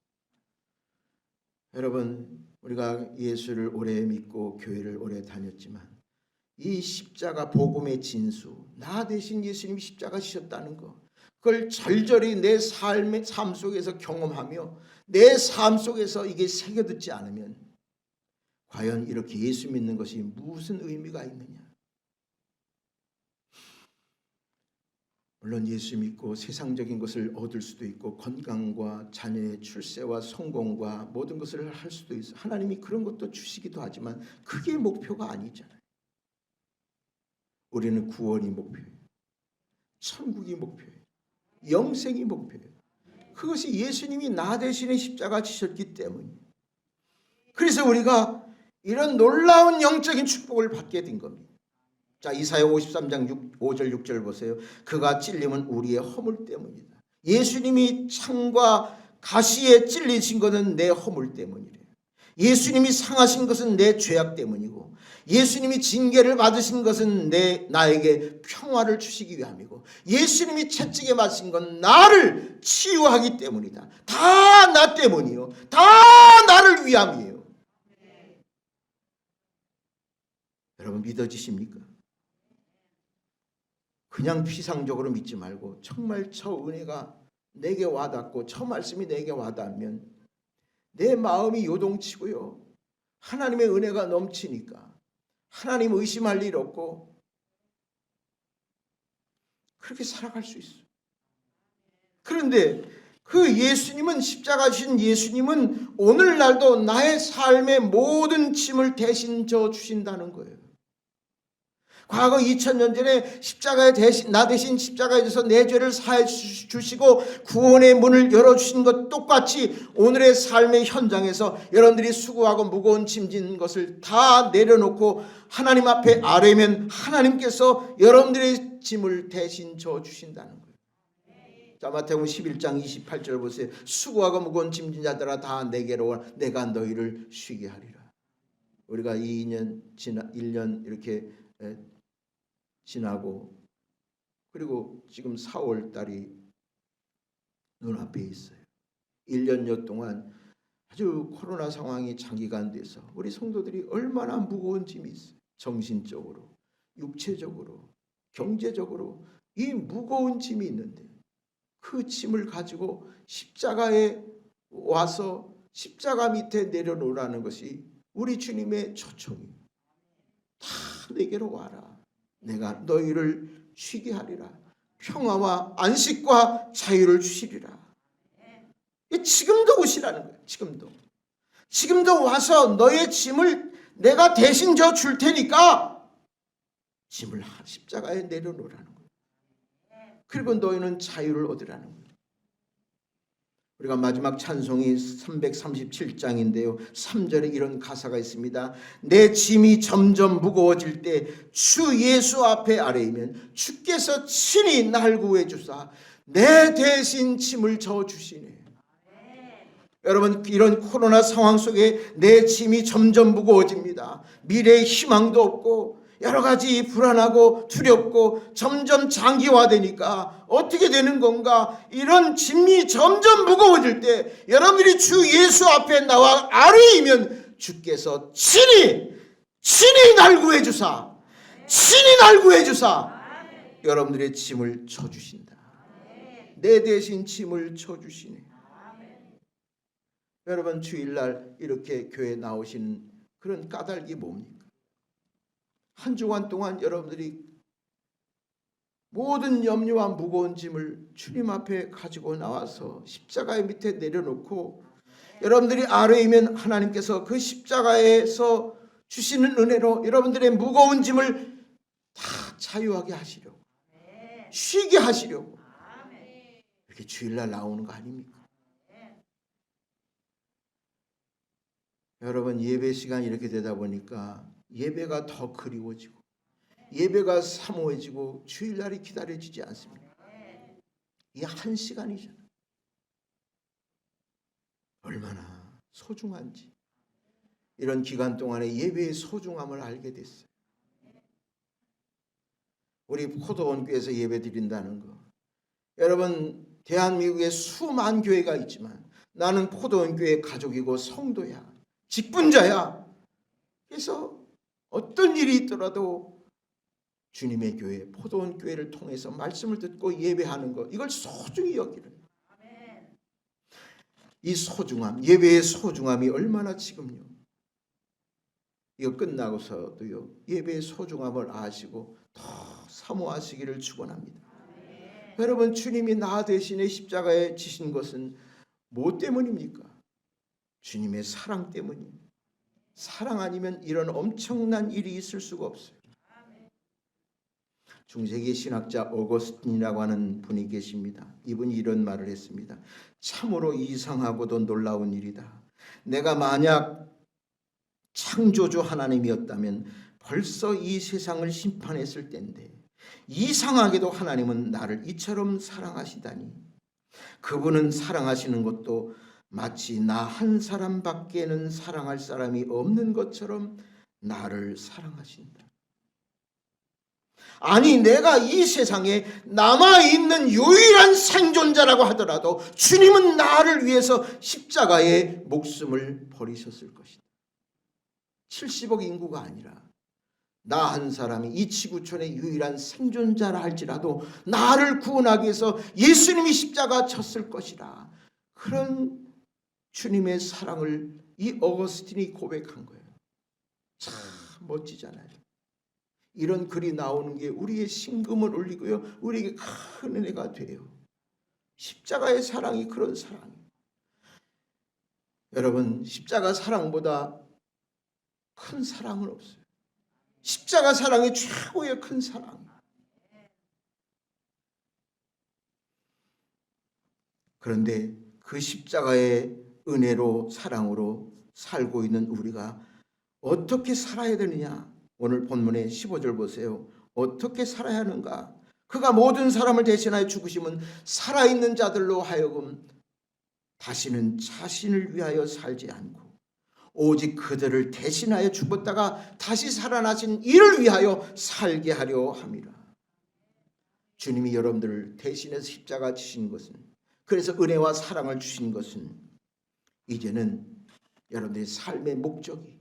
여러분 우리가 예수를 오래 믿고 교회를 오래 다녔지만 이 십자가 복음의 진수, 나 대신 예수님이 십자가 지셨다는 거, 그걸 절절히 내 삶 속에서 경험하며 내 삶 속에서 이게 새겨듣지 않으면 과연 이렇게 예수 믿는 것이 무슨 의미가 있느냐? 물론 예수 믿고 세상적인 것을 얻을 수도 있고 건강과 자녀의 출세와 성공과 모든 것을 할 수도 있어요. 하나님이 그런 것도 주시기도 하지만 그게 목표가 아니잖아요. 우리는 구원이 목표예요. 천국이 목표예요. 영생이 목표예요. 그것이 예수님이 나 대신에 십자가 지셨기 때문이에요. 그래서 우리가 이런 놀라운 영적인 축복을 받게 된 겁니다. 자, 이사야 53장 5절 6절 보세요. 그가 찔림은 우리의 허물 때문이다. 예수님이 창과 가시에 찔리신 것은 내 허물 때문이래요. 예수님이 상하신 것은 내 죄악 때문이고, 예수님이 징계를 받으신 것은 나에게 평화를 주시기 위함이고, 예수님이 채찍에 맞으신 건 나를 치유하기 때문이다. 다 나 때문이요, 다 나를 위함이에요. 여러분 믿어지십니까? 그냥 피상적으로 믿지 말고 정말 저 은혜가 내게 와닿고 저 말씀이 내게 와닿으면 내 마음이 요동치고요, 하나님의 은혜가 넘치니까 하나님 의심할 일 없고 그렇게 살아갈 수 있어요. 그런데 그 예수님은, 십자가 주신 예수님은 오늘날도 나의 삶의 모든 짐을 대신 져 주신다는 거예요. 과거 2000년 전에 나 대신 십자가에 져서 내 죄를 사해 주시고 구원의 문을 열어주신 것 똑같이 오늘의 삶의 현장에서 여러분들이 수고하고 무거운 짐진 것을 다 내려놓고 하나님 앞에 아뢰면 하나님께서 여러분들의 짐을 대신 져 주신다는 거예요. 자, 마태복음 11장 28절 보세요. 수고하고 무거운 짐진 자들아 다 내게로 오라, 내가 너희를 쉬게 하리라. 우리가 1년 이렇게 지나고, 그리고 지금 4월 달이 눈앞에 있어요. 1년여 동안 아주 코로나 상황이 장기간 돼서 우리 성도들이 얼마나 무거운 짐이 있어요. 정신적으로, 육체적으로, 경제적으로 이 무거운 짐이 있는데 그 짐을 가지고 십자가에 와서 십자가 밑에 내려놓으라는 것이 우리 주님의 초청이에요. 다 내게로 와라, 내가 너희를 쉬게 하리라, 평화와 안식과 자유를 주시리라. 지금도 오시라는 거예요. 지금도 와서 너의 짐을 내가 대신 져 줄 테니까 짐을 십자가에 내려놓으라는 거예요. 그리고 너희는 자유를 얻으라는 거예요. 우리가 마지막 찬송이 337장인데요. 3절에 이런 가사가 있습니다. 내 짐이 점점 무거워질 때 주 예수 앞에 아뢰이면 주께서 친히 날 구해 주사 내 대신 짐을 져 주시네. 여러분, 이런 코로나 상황 속에 내 짐이 점점 무거워집니다. 미래의 희망도 없고 여러 가지 불안하고 두렵고 점점 장기화되니까 어떻게 되는 건가, 이런 짐이 점점 무거워질 때 여러분들이 주 예수 앞에 나와 아뢰이면 주께서 친히 날 구해주사, 친히 날 구해주사 여러분들의 짐을 쳐주신다. 내 대신 짐을 쳐주시네. 여러분, 주일날 이렇게 교회 나오시는 그런 까닭이 뭡니까? 한 주간 동안 여러분들이 모든 염려와 무거운 짐을 주님 앞에 가지고 나와서 십자가의 밑에 내려놓고 여러분들이 아뢰이면 하나님께서 그 십자가에서 주시는 은혜로 여러분들의 무거운 짐을 다 자유하게 하시려고, 쉬게 하시려고 이렇게 주일날 나오는 거 아닙니까? 여러분, 예배 시간이 이렇게 되다 보니까 예배가 더 그리워지고 예배가 사모해지고 주일날이 기다려지지 않습니다. 이 한 시간이잖아요. 얼마나 소중한지 이런 기간 동안에 예배의 소중함을 알게 됐어요. 우리 포도원교회에서 예배 드린다는 거, 여러분, 대한민국에 수만 교회가 있지만 나는 포도원교회 가족이고 성도야, 직분자야. 그래서 어떤 일이 있더라도 주님의 교회, 포도원 교회를 통해서 말씀을 듣고 예배하는 것, 이걸 소중히 여기는, 이 소중함, 예배의 소중함이 얼마나 지금요, 이거 끝나고서도요 예배의 소중함을 아시고 더 사모하시기를 축원합니다. 여러분, 주님이 나 대신에 십자가에 지신 것은 뭐 때문입니까? 주님의 사랑 때문입니다. 사랑 아니면 이런 엄청난 일이 있을 수가 없어요. 중세기 신학자 어거스틴이라고 하는 분이 계십니다. 이분이 이런 말을 했습니다. 참으로 이상하고도 놀라운 일이다. 내가 만약 창조주 하나님이었다면 벌써 이 세상을 심판했을 텐데 이상하게도 하나님은 나를 이처럼 사랑하시다니. 그분은 사랑하시는 것도 마치 나 한 사람밖에는 사랑할 사람이 없는 것처럼 나를 사랑하신다. 아니, 내가 이 세상에 남아있는 유일한 생존자라고 하더라도 주님은 나를 위해서 십자가에 목숨을 버리셨을 것이다. 70억 인구가 아니라 나 한 사람이 이 지구촌의 유일한 생존자라 할지라도 나를 구원하기 위해서 예수님이 십자가 쳤을 것이라. 그런 주님의 사랑을 이 어거스틴이 고백한 거예요. 참 멋지잖아요. 이런 글이 나오는 게 우리의 심금을 울리고요, 우리에게 큰 은혜가 돼요. 십자가의 사랑이 그런 사랑이에요. 여러분, 십자가 사랑보다 큰 사랑은 없어요. 십자가 사랑이 최고의 큰 사랑이에요. 그런데 그 십자가의 은혜로 사랑으로 살고 있는 우리가 어떻게 살아야 되느냐? 오늘 본문의 15절 보세요. 어떻게 살아야 하는가? 그가 모든 사람을 대신하여 죽으심은 살아있는 자들로 하여금 다시는 자신을 위하여 살지 않고 오직 그들을 대신하여 죽었다가 다시 살아나신 이를 위하여 살게 하려 함이라. 주님이 여러분들을 대신해서 십자가 지신 것은, 그래서 은혜와 사랑을 주신 것은 이제는 여러분들의 삶의 목적이,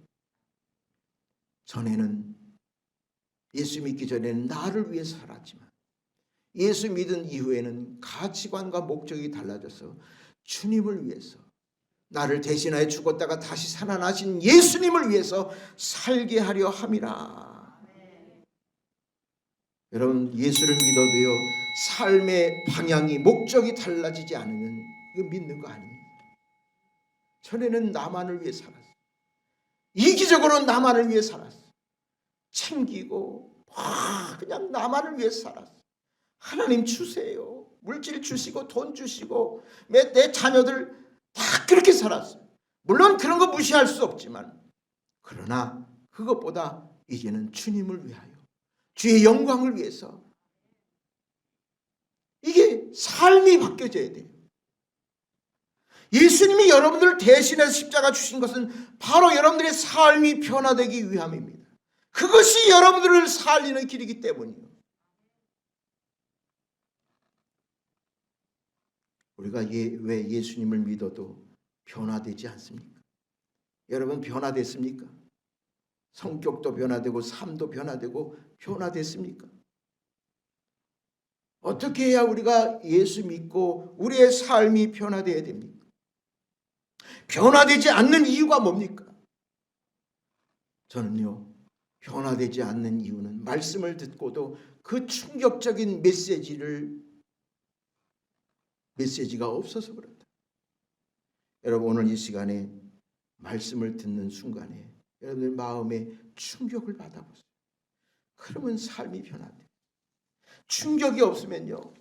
전에는 예수 믿기 전에는 나를 위해서 살았지만 예수 믿은 이후에는 가치관과 목적이 달라져서 주님을 위해서, 나를 대신하여 죽었다가 다시 살아나신 예수님을 위해서 살게 하려 함이라. 여러분, 예수를 믿어도요, 삶의 방향이, 목적이 달라지지 않으면 이거 믿는 거 아닙니다. 전에는 나만을 위해 살았어. 이기적으로 나만을 위해 살았어. 챙기고 그냥 나만을 위해 살았어. 하나님 주세요. 물질 주시고 돈 주시고 내 자녀들 다 그렇게 살았어요. 물론 그런 거 무시할 수 없지만, 그러나 그것보다 이제는 주님을 위하여, 주의 영광을 위해서, 이게 삶이 바뀌어져야 돼요. 예수님이 여러분들을 대신해서 십자가 주신 것은 바로 여러분들의 삶이 변화되기 위함입니다. 그것이 여러분들을 살리는 길이기 때문이에요. 우리가 왜 예수님을 믿어도 변화되지 않습니까? 여러분, 변화됐습니까? 성격도 변화되고 삶도 변화되고 변화됐습니까? 어떻게 해야 우리가 예수 믿고 우리의 삶이 변화되어야 됩니까? 변화되지 않는 이유가 뭡니까? 저는요, 변화되지 않는 이유는 말씀을 듣고도 그 충격적인 메시지가 없어서 그렇다. 여러분, 오늘 이 시간에 말씀을 듣는 순간에 여러분들 마음에 충격을 받아보세요. 그러면 삶이 변화돼요. 충격이 없으면요,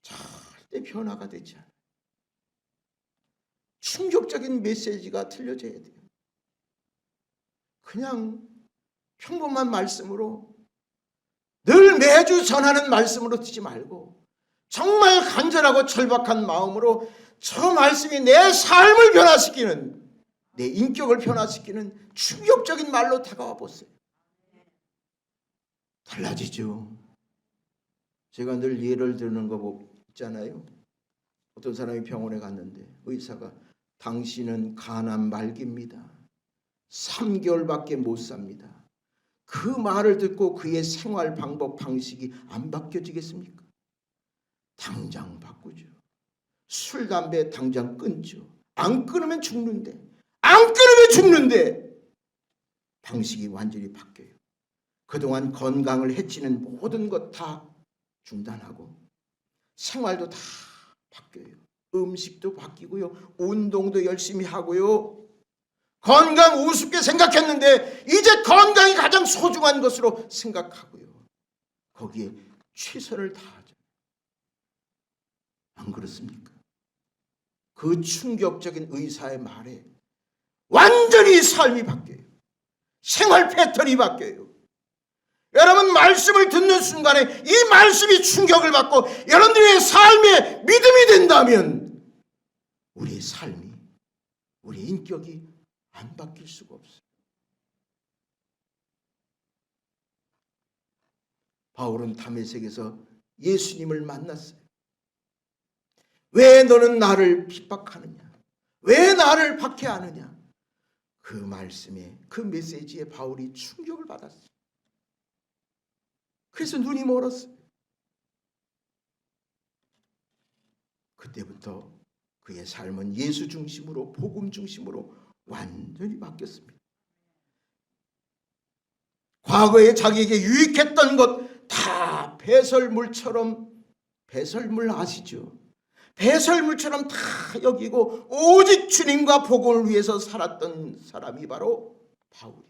절대 변화가 되지 않아요. 충격적인 메시지가 들려져야 돼요. 그냥 평범한 말씀으로, 늘 매주 전하는 말씀으로 듣지 말고 정말 간절하고 절박한 마음으로 저 말씀이 내 삶을 변화시키는, 내 인격을 변화시키는 충격적인 말로 다가와 보세요. 달라지죠. 제가 늘 예를 드는 거 있잖아요. 어떤 사람이 병원에 갔는데 의사가 당신은 간암 말기입니다. 3개월밖에 못 삽니다. 그 말을 듣고 그의 생활 방법, 방식이 안 바뀌어지겠습니까? 당장 바꾸죠. 술, 담배 당장 끊죠. 안 끊으면 죽는데, 방식이 완전히 바뀌어요. 그동안 건강을 해치는 모든 것 다 중단하고 생활도 다 바뀌어요. 음식도 바뀌고요. 운동도 열심히 하고요. 건강 우습게 생각했는데 이제 건강이 가장 소중한 것으로 생각하고요. 거기에 최선을 다하죠. 안 그렇습니까? 그 충격적인 의사의 말에 완전히 삶이 바뀌어요. 생활 패턴이 바뀌어요. 여러분, 말씀을 듣는 순간에 이 말씀이 충격을 받고 여러분들의 삶에 믿음이 된다면 우리의 삶이 우리 인격이 안 바뀔 수가 없어요. 바울은 다메섹에서 예수님을 만났어요. 왜 너는 나를 핍박하느냐? 왜 나를 박해하느냐? 그 말씀에, 그 메시지에 바울이 충격을 받았어요. 그래서 눈이 멀었어요. 그때부터 그의 삶은 예수 중심으로, 복음 중심으로 완전히 바뀌었습니다. 과거에 자기에게 유익했던 것 다 배설물처럼, 배설물 아시죠? 배설물처럼 다 여기고 오직 주님과 복음을 위해서 살았던 사람이 바로 바울이.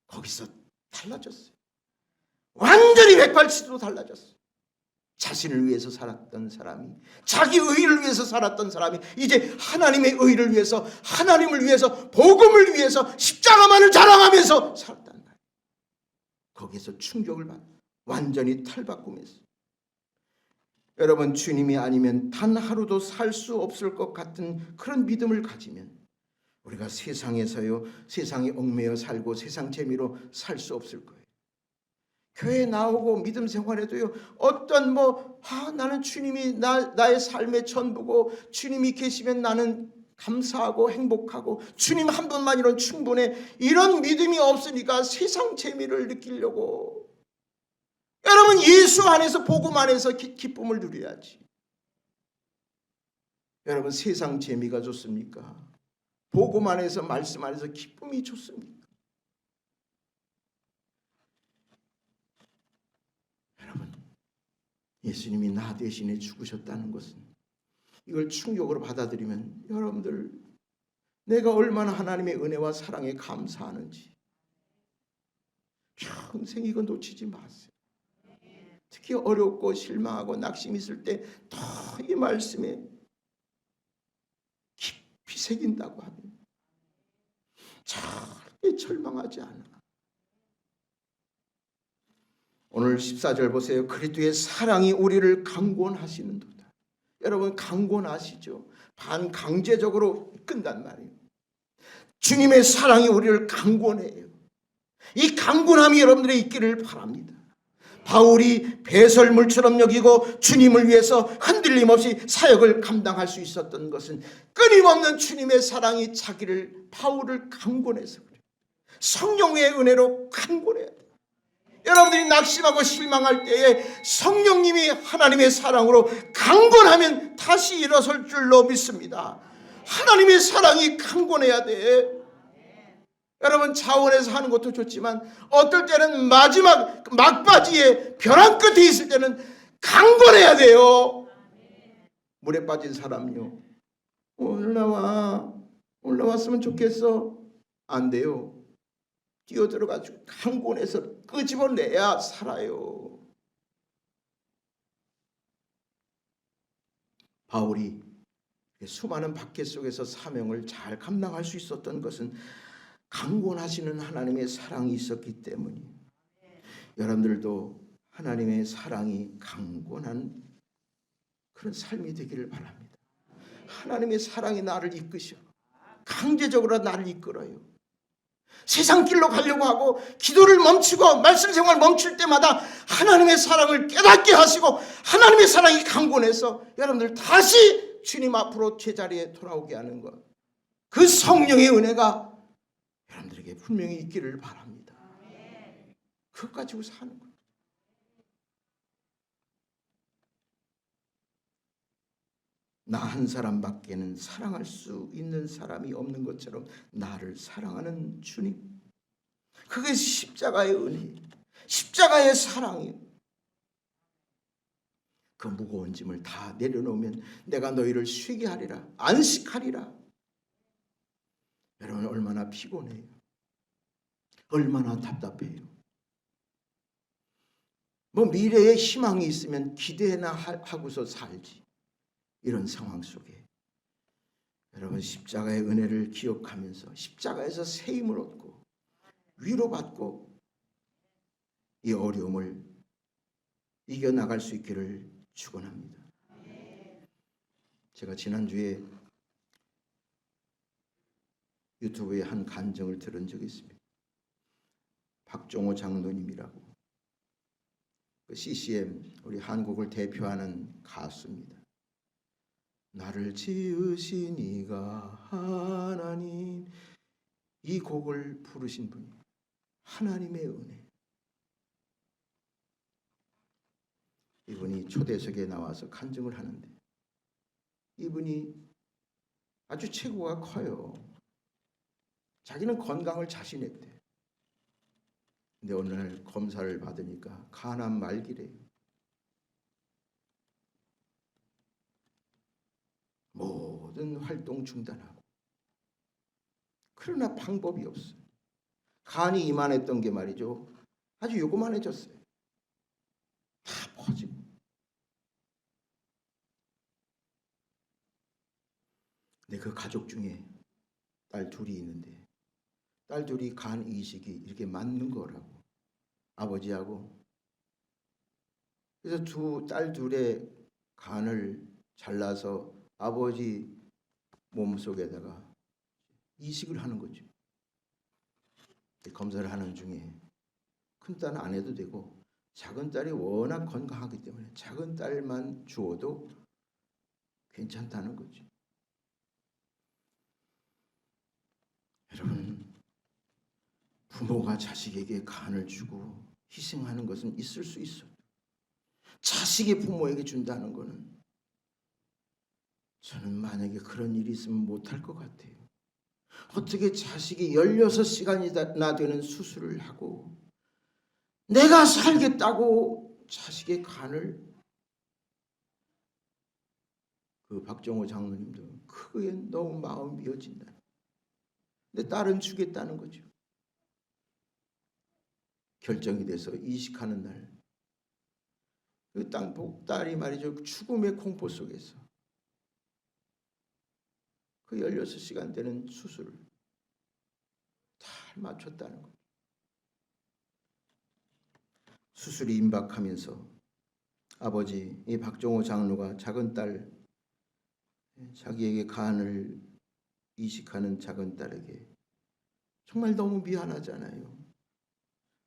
거기서 달라졌어요. 완전히 180도 달라졌어요. 자신을 위해서 살았던 사람이, 자기 의를 위해서 살았던 사람이 이제 하나님의 의를 위해서, 하나님을 위해서, 복음을 위해서 십자가만을 자랑하면서 살았단 말이에요. 거기서 충격을 받아 완전히 탈바꿈했어요. 여러분, 주님이 아니면 단 하루도 살 수 없을 것 같은 그런 믿음을 가지면 우리가 세상에서요, 세상에 얽매여 살고 세상 재미로 살 수 없을 거예요. 교회 나오고 믿음 생활에도요, 어떤 나는 주님이 나의 삶의 전부고 주님이 계시면 나는 감사하고 행복하고 주님 한 분만이로는 충분해, 이런 믿음이 없으니까 세상 재미를 느끼려고. 여러분, 예수 안에서, 복음 안에서 기쁨을 누려야지. 여러분, 세상 재미가 좋습니까? 복음 안에서, 말씀 안에서 기쁨이 좋습니까? 여러분, 예수님이 나 대신에 죽으셨다는 것은, 이걸 충격으로 받아들이면 여러분들, 내가 얼마나 하나님의 은혜와 사랑에 감사하는지 평생 이거 놓치지 마세요. 특히 어렵고 실망하고 낙심 있을 때 더 이 말씀에 깊이 새긴다고 하면 절대 절망하지 않아. 오늘 14절 보세요. 그리스도의 사랑이 우리를 강권하시는도다. 여러분, 강권하시죠? 반강제적으로 이끈단 말이에요. 주님의 사랑이 우리를 강권해요. 이 강권함이 여러분들의 있기를 바랍니다. 바울이 배설물처럼 여기고 주님을 위해서 흔들림 없이 사역을 감당할 수 있었던 것은 끊임없는 주님의 사랑이 바울을 강권해서 그래요. 성령의 은혜로 강권해야 돼요. 여러분들이 낙심하고 실망할 때에 성령님이 하나님의 사랑으로 강권하면 다시 일어설 줄로 믿습니다. 하나님의 사랑이 강권해야 돼. 여러분, 자원해서 하는 것도 좋지만 어떨 때는 마지막 막바지에 벼랑 끝에 있을 때는 강권해야 돼요. 물에 빠진 사람요, 올라왔으면 좋겠어. 안 돼요. 뛰어들어가지고 강권해서 끄집어내야 살아요. 바울이 수많은 박해 속에서 사명을 잘 감당할 수 있었던 것은 강권하시는 하나님의 사랑이 있었기 때문이에요. 여러분들도 하나님의 사랑이 강권한 그런 삶이 되기를 바랍니다. 하나님의 사랑이 나를 이끄셔. 강제적으로 나를 이끌어요. 세상 길로 가려고 하고 기도를 멈추고 말씀 생활 멈출 때마다 하나님의 사랑을 깨닫게 하시고 하나님의 사랑이 강권해서 여러분들 다시 주님 앞으로 제자리에 돌아오게 하는 것, 그 성령의 은혜가 여러분들에게 분명히 있기를 바랍니다. 그것 가지고 사는 거예요. 나 한 사람밖에는 사랑할 수 있는 사람이 없는 것처럼 나를 사랑하는 주님, 그게 십자가의 은혜, 십자가의 사랑이에요. 그 무거운 짐을 다 내려놓으면 내가 너희를 쉬게 하리라, 안식하리라. 여러분, 얼마나 피곤해요. 얼마나 답답해요. 미래에 희망이 있으면 기대나 하고서 살지. 이런 상황 속에 여러분, 십자가의 은혜를 기억하면서 십자가에서 새 힘을 얻고 위로받고 이 어려움을 이겨나갈 수 있기를 축원합니다. 제가 지난주에 유튜브에 한 간증을 들은 적이 있습니다. 박종호 장로님이라고 그 CCM 우리 한국을 대표하는 가수입니다. 나를 지으신 이가 하나님, 이 곡을 부르신 분이 하나님의 은혜. 이분이 초대석에 나와서 간증을 하는데 이분이 아주 체구가 커요. 자기는 건강을 자신했대. 근데 어느 날 검사를 받으니까 간암 말기래요. 모든 활동 중단하고. 그러나 방법이 없어요. 간이 이만했던 게 말이죠. 아주 요그만해졌어요. 다 퍼지고. 근데 그 가족 중에 딸 둘이 있는데 딸 둘이 간 이식이 이렇게 맞는 거라고. 아버지하고. 그래서 딸 둘의 간을 잘라서 아버지 몸속에다가 이식을 하는 거죠. 검사를 하는 중에 큰 딸은 안 해도 되고 작은 딸이 워낙 건강하기 때문에 작은 딸만 주어도 괜찮다는 거죠. 여러분, 부모가 자식에게 간을 주고 희생하는 것은 있을 수 있어요. 자식이 부모에게 준다는 것은 저는 만약에 그런 일이 있으면 못할 것 같아요. 어떻게 자식이 16시간이나 되는 수술을 하고 내가 살겠다고 자식의 간을, 그 박정호 장로님도 그게 너무 마음이 미어진다. 근데 딸은 주겠다는 거죠. 결정이 돼서 이식하는 날, 그 딸이 말이죠, 죽음의 공포 속에서 그 16시간 되는 수술을 잘 마쳤다는 거죠. 수술이 임박하면서 아버지, 이 박정호 장로가 작은 딸, 자기에게 간을 이식하는 작은 딸에게 정말 너무 미안하잖아요.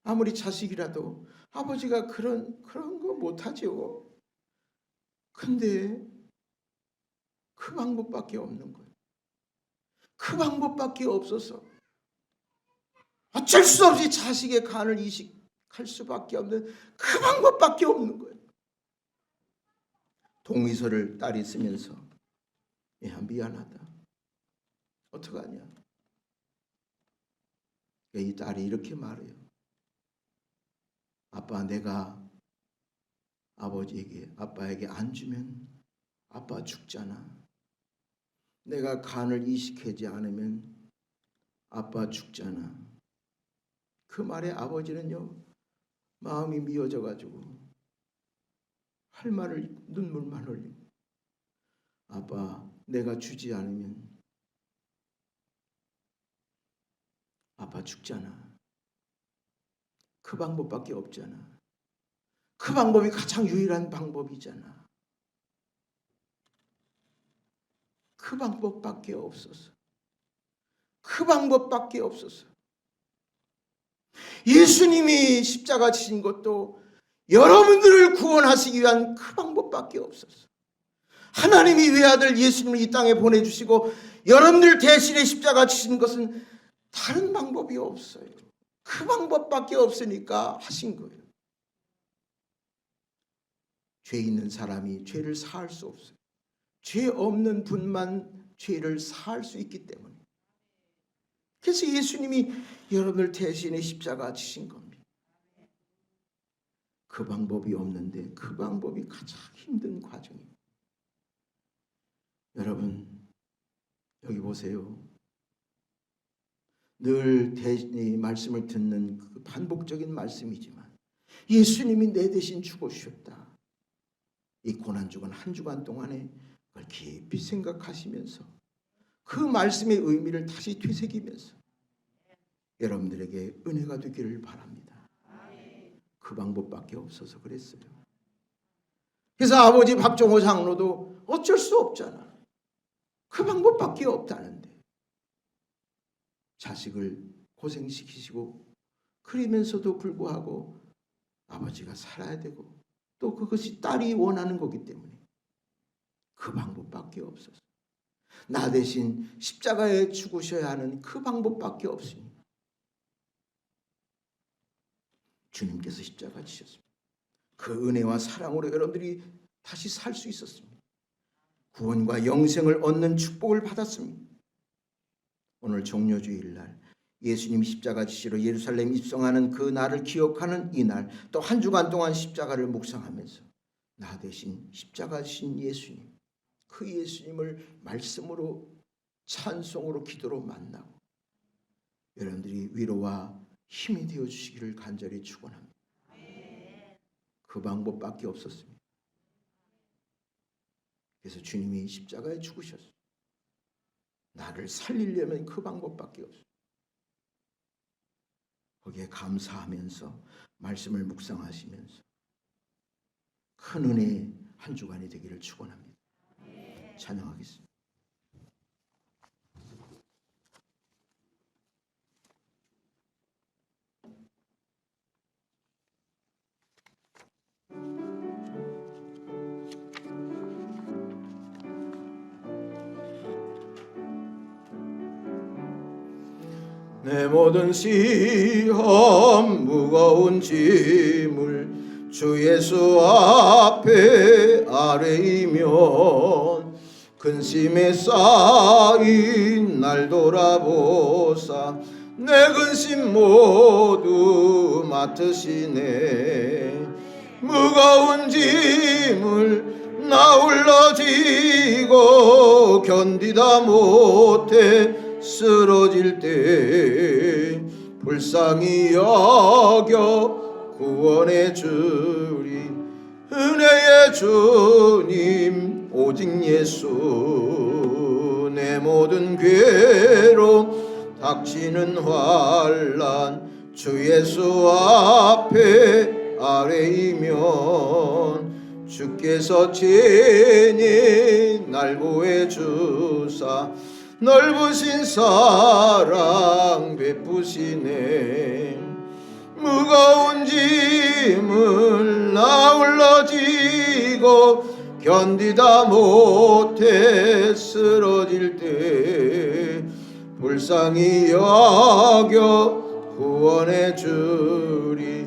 아무리 자식이라도 아버지가 그런 거 못하죠. 근데 그 방법밖에 없는 거예요. 그 방법밖에 없어서 어쩔 수 없이 자식의 간을 이식할 수밖에 없는 그 방법밖에 없는 거예요. 동의서를 딸이 쓰면서 야, 미안하다. 어떡하냐. 이 딸이 이렇게 말해요. 아빠, 내가 아빠에게 안 주면 아빠 죽잖아. 내가 간을 이식하지 않으면 아빠 죽잖아. 그 말에 아버지는요, 마음이 미어져 가지고 할 말을 눈물만 흘리고, 아빠, 내가 주지 않으면 아빠 죽잖아. 그 방법밖에 없잖아. 그 방법이 가장 유일한 방법이잖아. 그 방법밖에 없어서. 그 방법밖에 없어서. 예수님이 십자가 지신 것도 여러분들을 구원하시기 위한 그 방법밖에 없어서. 하나님이 외아들 예수님을 이 땅에 보내주시고 여러분들 대신에 십자가 지신 것은 다른 방법이 없어요. 그 방법밖에 없으니까 하신 거예요. 죄 있는 사람이 죄를 사할 수 없어요. 죄 없는 분만 죄를 사할 수 있기 때문에. 그래서 예수님이 여러분을 대신에 십자가 지신 겁니다. 그 방법이 없는데 그 방법이 가장 힘든 과정입니다. 여러분, 여기 보세요. 늘 이 말씀을 듣는 그 반복적인 말씀이지만 예수님이 내 대신 죽으셨다. 이 고난주간 한 주간 동안에 그걸 깊이 생각하시면서 그 말씀의 의미를 다시 되새기면서 여러분들에게 은혜가 되기를 바랍니다. 그 방법밖에 없어서 그랬어요. 그래서 아버지 박정호 장로도 어쩔 수 없잖아. 그 방법밖에 없다는데 자식을 고생시키시고 그러면서도 불구하고 아버지가 살아야 되고 또 그것이 딸이 원하는 거기 때문에 그 방법밖에 없어서 나 대신 십자가에 죽으셔야 하는 그 방법밖에 없습니다. 주님께서 십자가 지셨습니다. 그 은혜와 사랑으로 여러분들이 다시 살 수 있었습니다. 구원과 영생을 얻는 축복을 받았습니다. 오늘 종려주일날 예수님이 십자가 지시러 예루살렘 입성하는 그 날을 기억하는 이날, 또 한 주간 동안 십자가를 묵상하면서 나 대신 십자가 지신 예수님, 그 예수님을 말씀으로 찬송으로 기도로 만나고 여러분들이 위로와 힘이 되어 주시기를 간절히 축원합니다. 그 방법밖에 없었습니다. 그래서 주님이 십자가에 죽으셨어요. 나를 살리려면 그 방법밖에 없어요. 거기에 감사하면서 말씀을 묵상하시면서 큰 은혜의 한 주간이 되기를 축원합니다. 찬양하겠습니다. 내 모든 시험 무거운 짐을 주 예수 앞에 아뢰이면 근심에 쌓인 날 돌아보사 내 근심 모두 맡으시네. 무거운 짐을 나 홀로 지고 견디다 못해 쓰러질 때 불쌍히 여겨 구원해 주리. 은혜의 주님 오직 예수. 내 모든 괴로움 닥치는 환난 주 예수 앞에 아뢰이면 주께서 친히 날 구해 주사 넓으신 사랑 베푸시네. 무거운 짐을 나 홀로 지고 견디다 못해 쓰러질 때 불쌍히 여겨 구원해 주리.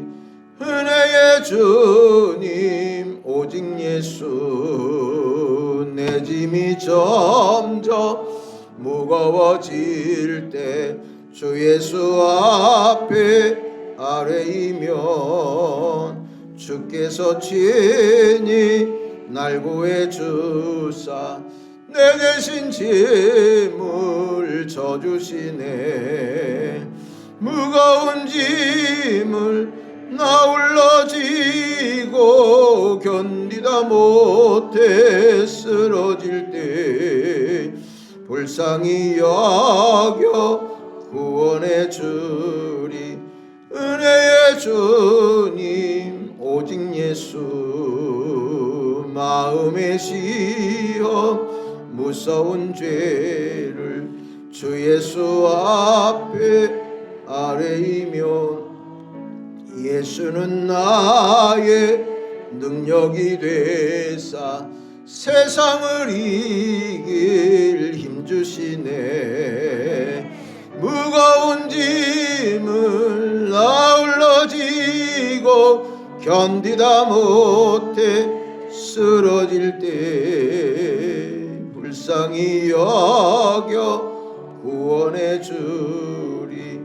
은혜의 주님 오직 예수. 내 짐이 점점 무거워질 때 주 예수 앞에 아뢰이면 주께서 친히 날 구해 주사 내 대신 짐을 져주시네. 무거운 짐을 나 홀로 지고 견디다 못해 쓰러질 때 불쌍히 여겨 구원해 주리. 은혜의 주님 오직 예수. 마음의 시험 무서운 죄를 주 예수 앞에 아뢰이면 예수는 나의 능력이 되사 세상을 이길 힘주시네. 무거운 짐을 나 홀로 지고 견디다 못해 쓰러질 때 불쌍히 여겨 구원해 주리.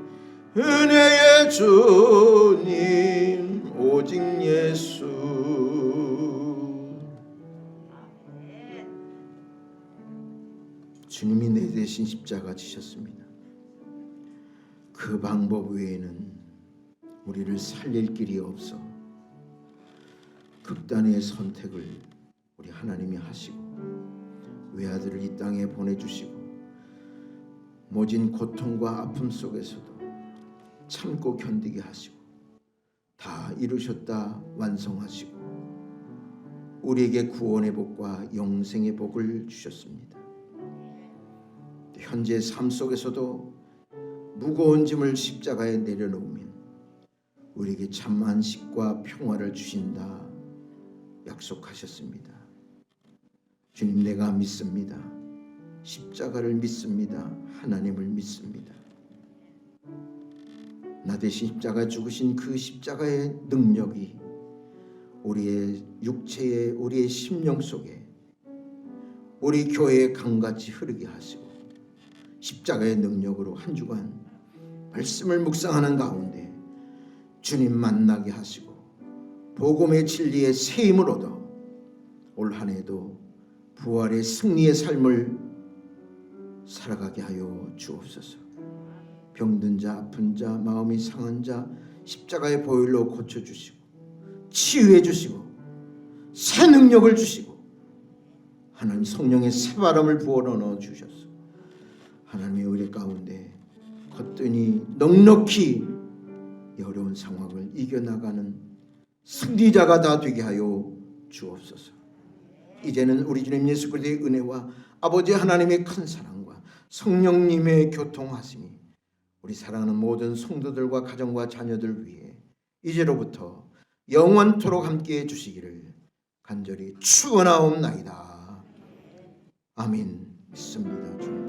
은혜의 주님 오직 예수. 주님이 내 대신 십자가 지셨습니다. 그 방법 외에는 우리를 살릴 길이 없어 극단의 선택을 우리 하나님이 하시고 외아들을 이 땅에 보내주시고 모진 고통과 아픔 속에서도 참고 견디게 하시고 다 이루셨다 완성하시고 우리에게 구원의 복과 영생의 복을 주셨습니다. 현재 삶 속에서도 무거운 짐을 십자가에 내려놓으면 우리에게 참 안식과 평화를 주신다 약속하셨습니다. 주님, 내가 믿습니다. 십자가를 믿습니다. 하나님을 믿습니다. 나 대신 십자가 죽으신 그 십자가의 능력이 우리의 육체에, 우리의 심령 속에, 우리 교회의 강같이 흐르게 하시고 십자가의 능력으로 한 주간 말씀을 묵상하는 가운데 주님 만나게 하시고 복음의 진리의 새 힘을 얻어 올 한 해도 부활의 승리의 삶을 살아가게 하여 주옵소서. 병든 자, 아픈 자, 마음이 상한 자 십자가의 보혈로 고쳐주시고 치유해 주시고 새 능력을 주시고 하나님 성령의 새바람을 부어넣어 넣어주셔서 하나님의 의뢰 가운데 거뜬히 넉넉히 이 어려운 상황을 이겨나가는 승리자가 다 되게 하여 주옵소서. 이제는 우리 주님 예수 그리스도의 은혜와 아버지 하나님의 큰 사랑과 성령님의 교통하심이 우리 사랑하는 모든 성도들과 가정과 자녀들 위해 이제로부터 영원토록 함께해 주시기를 간절히 축원하옵나이다. 아멘. 믿습니다. 주님.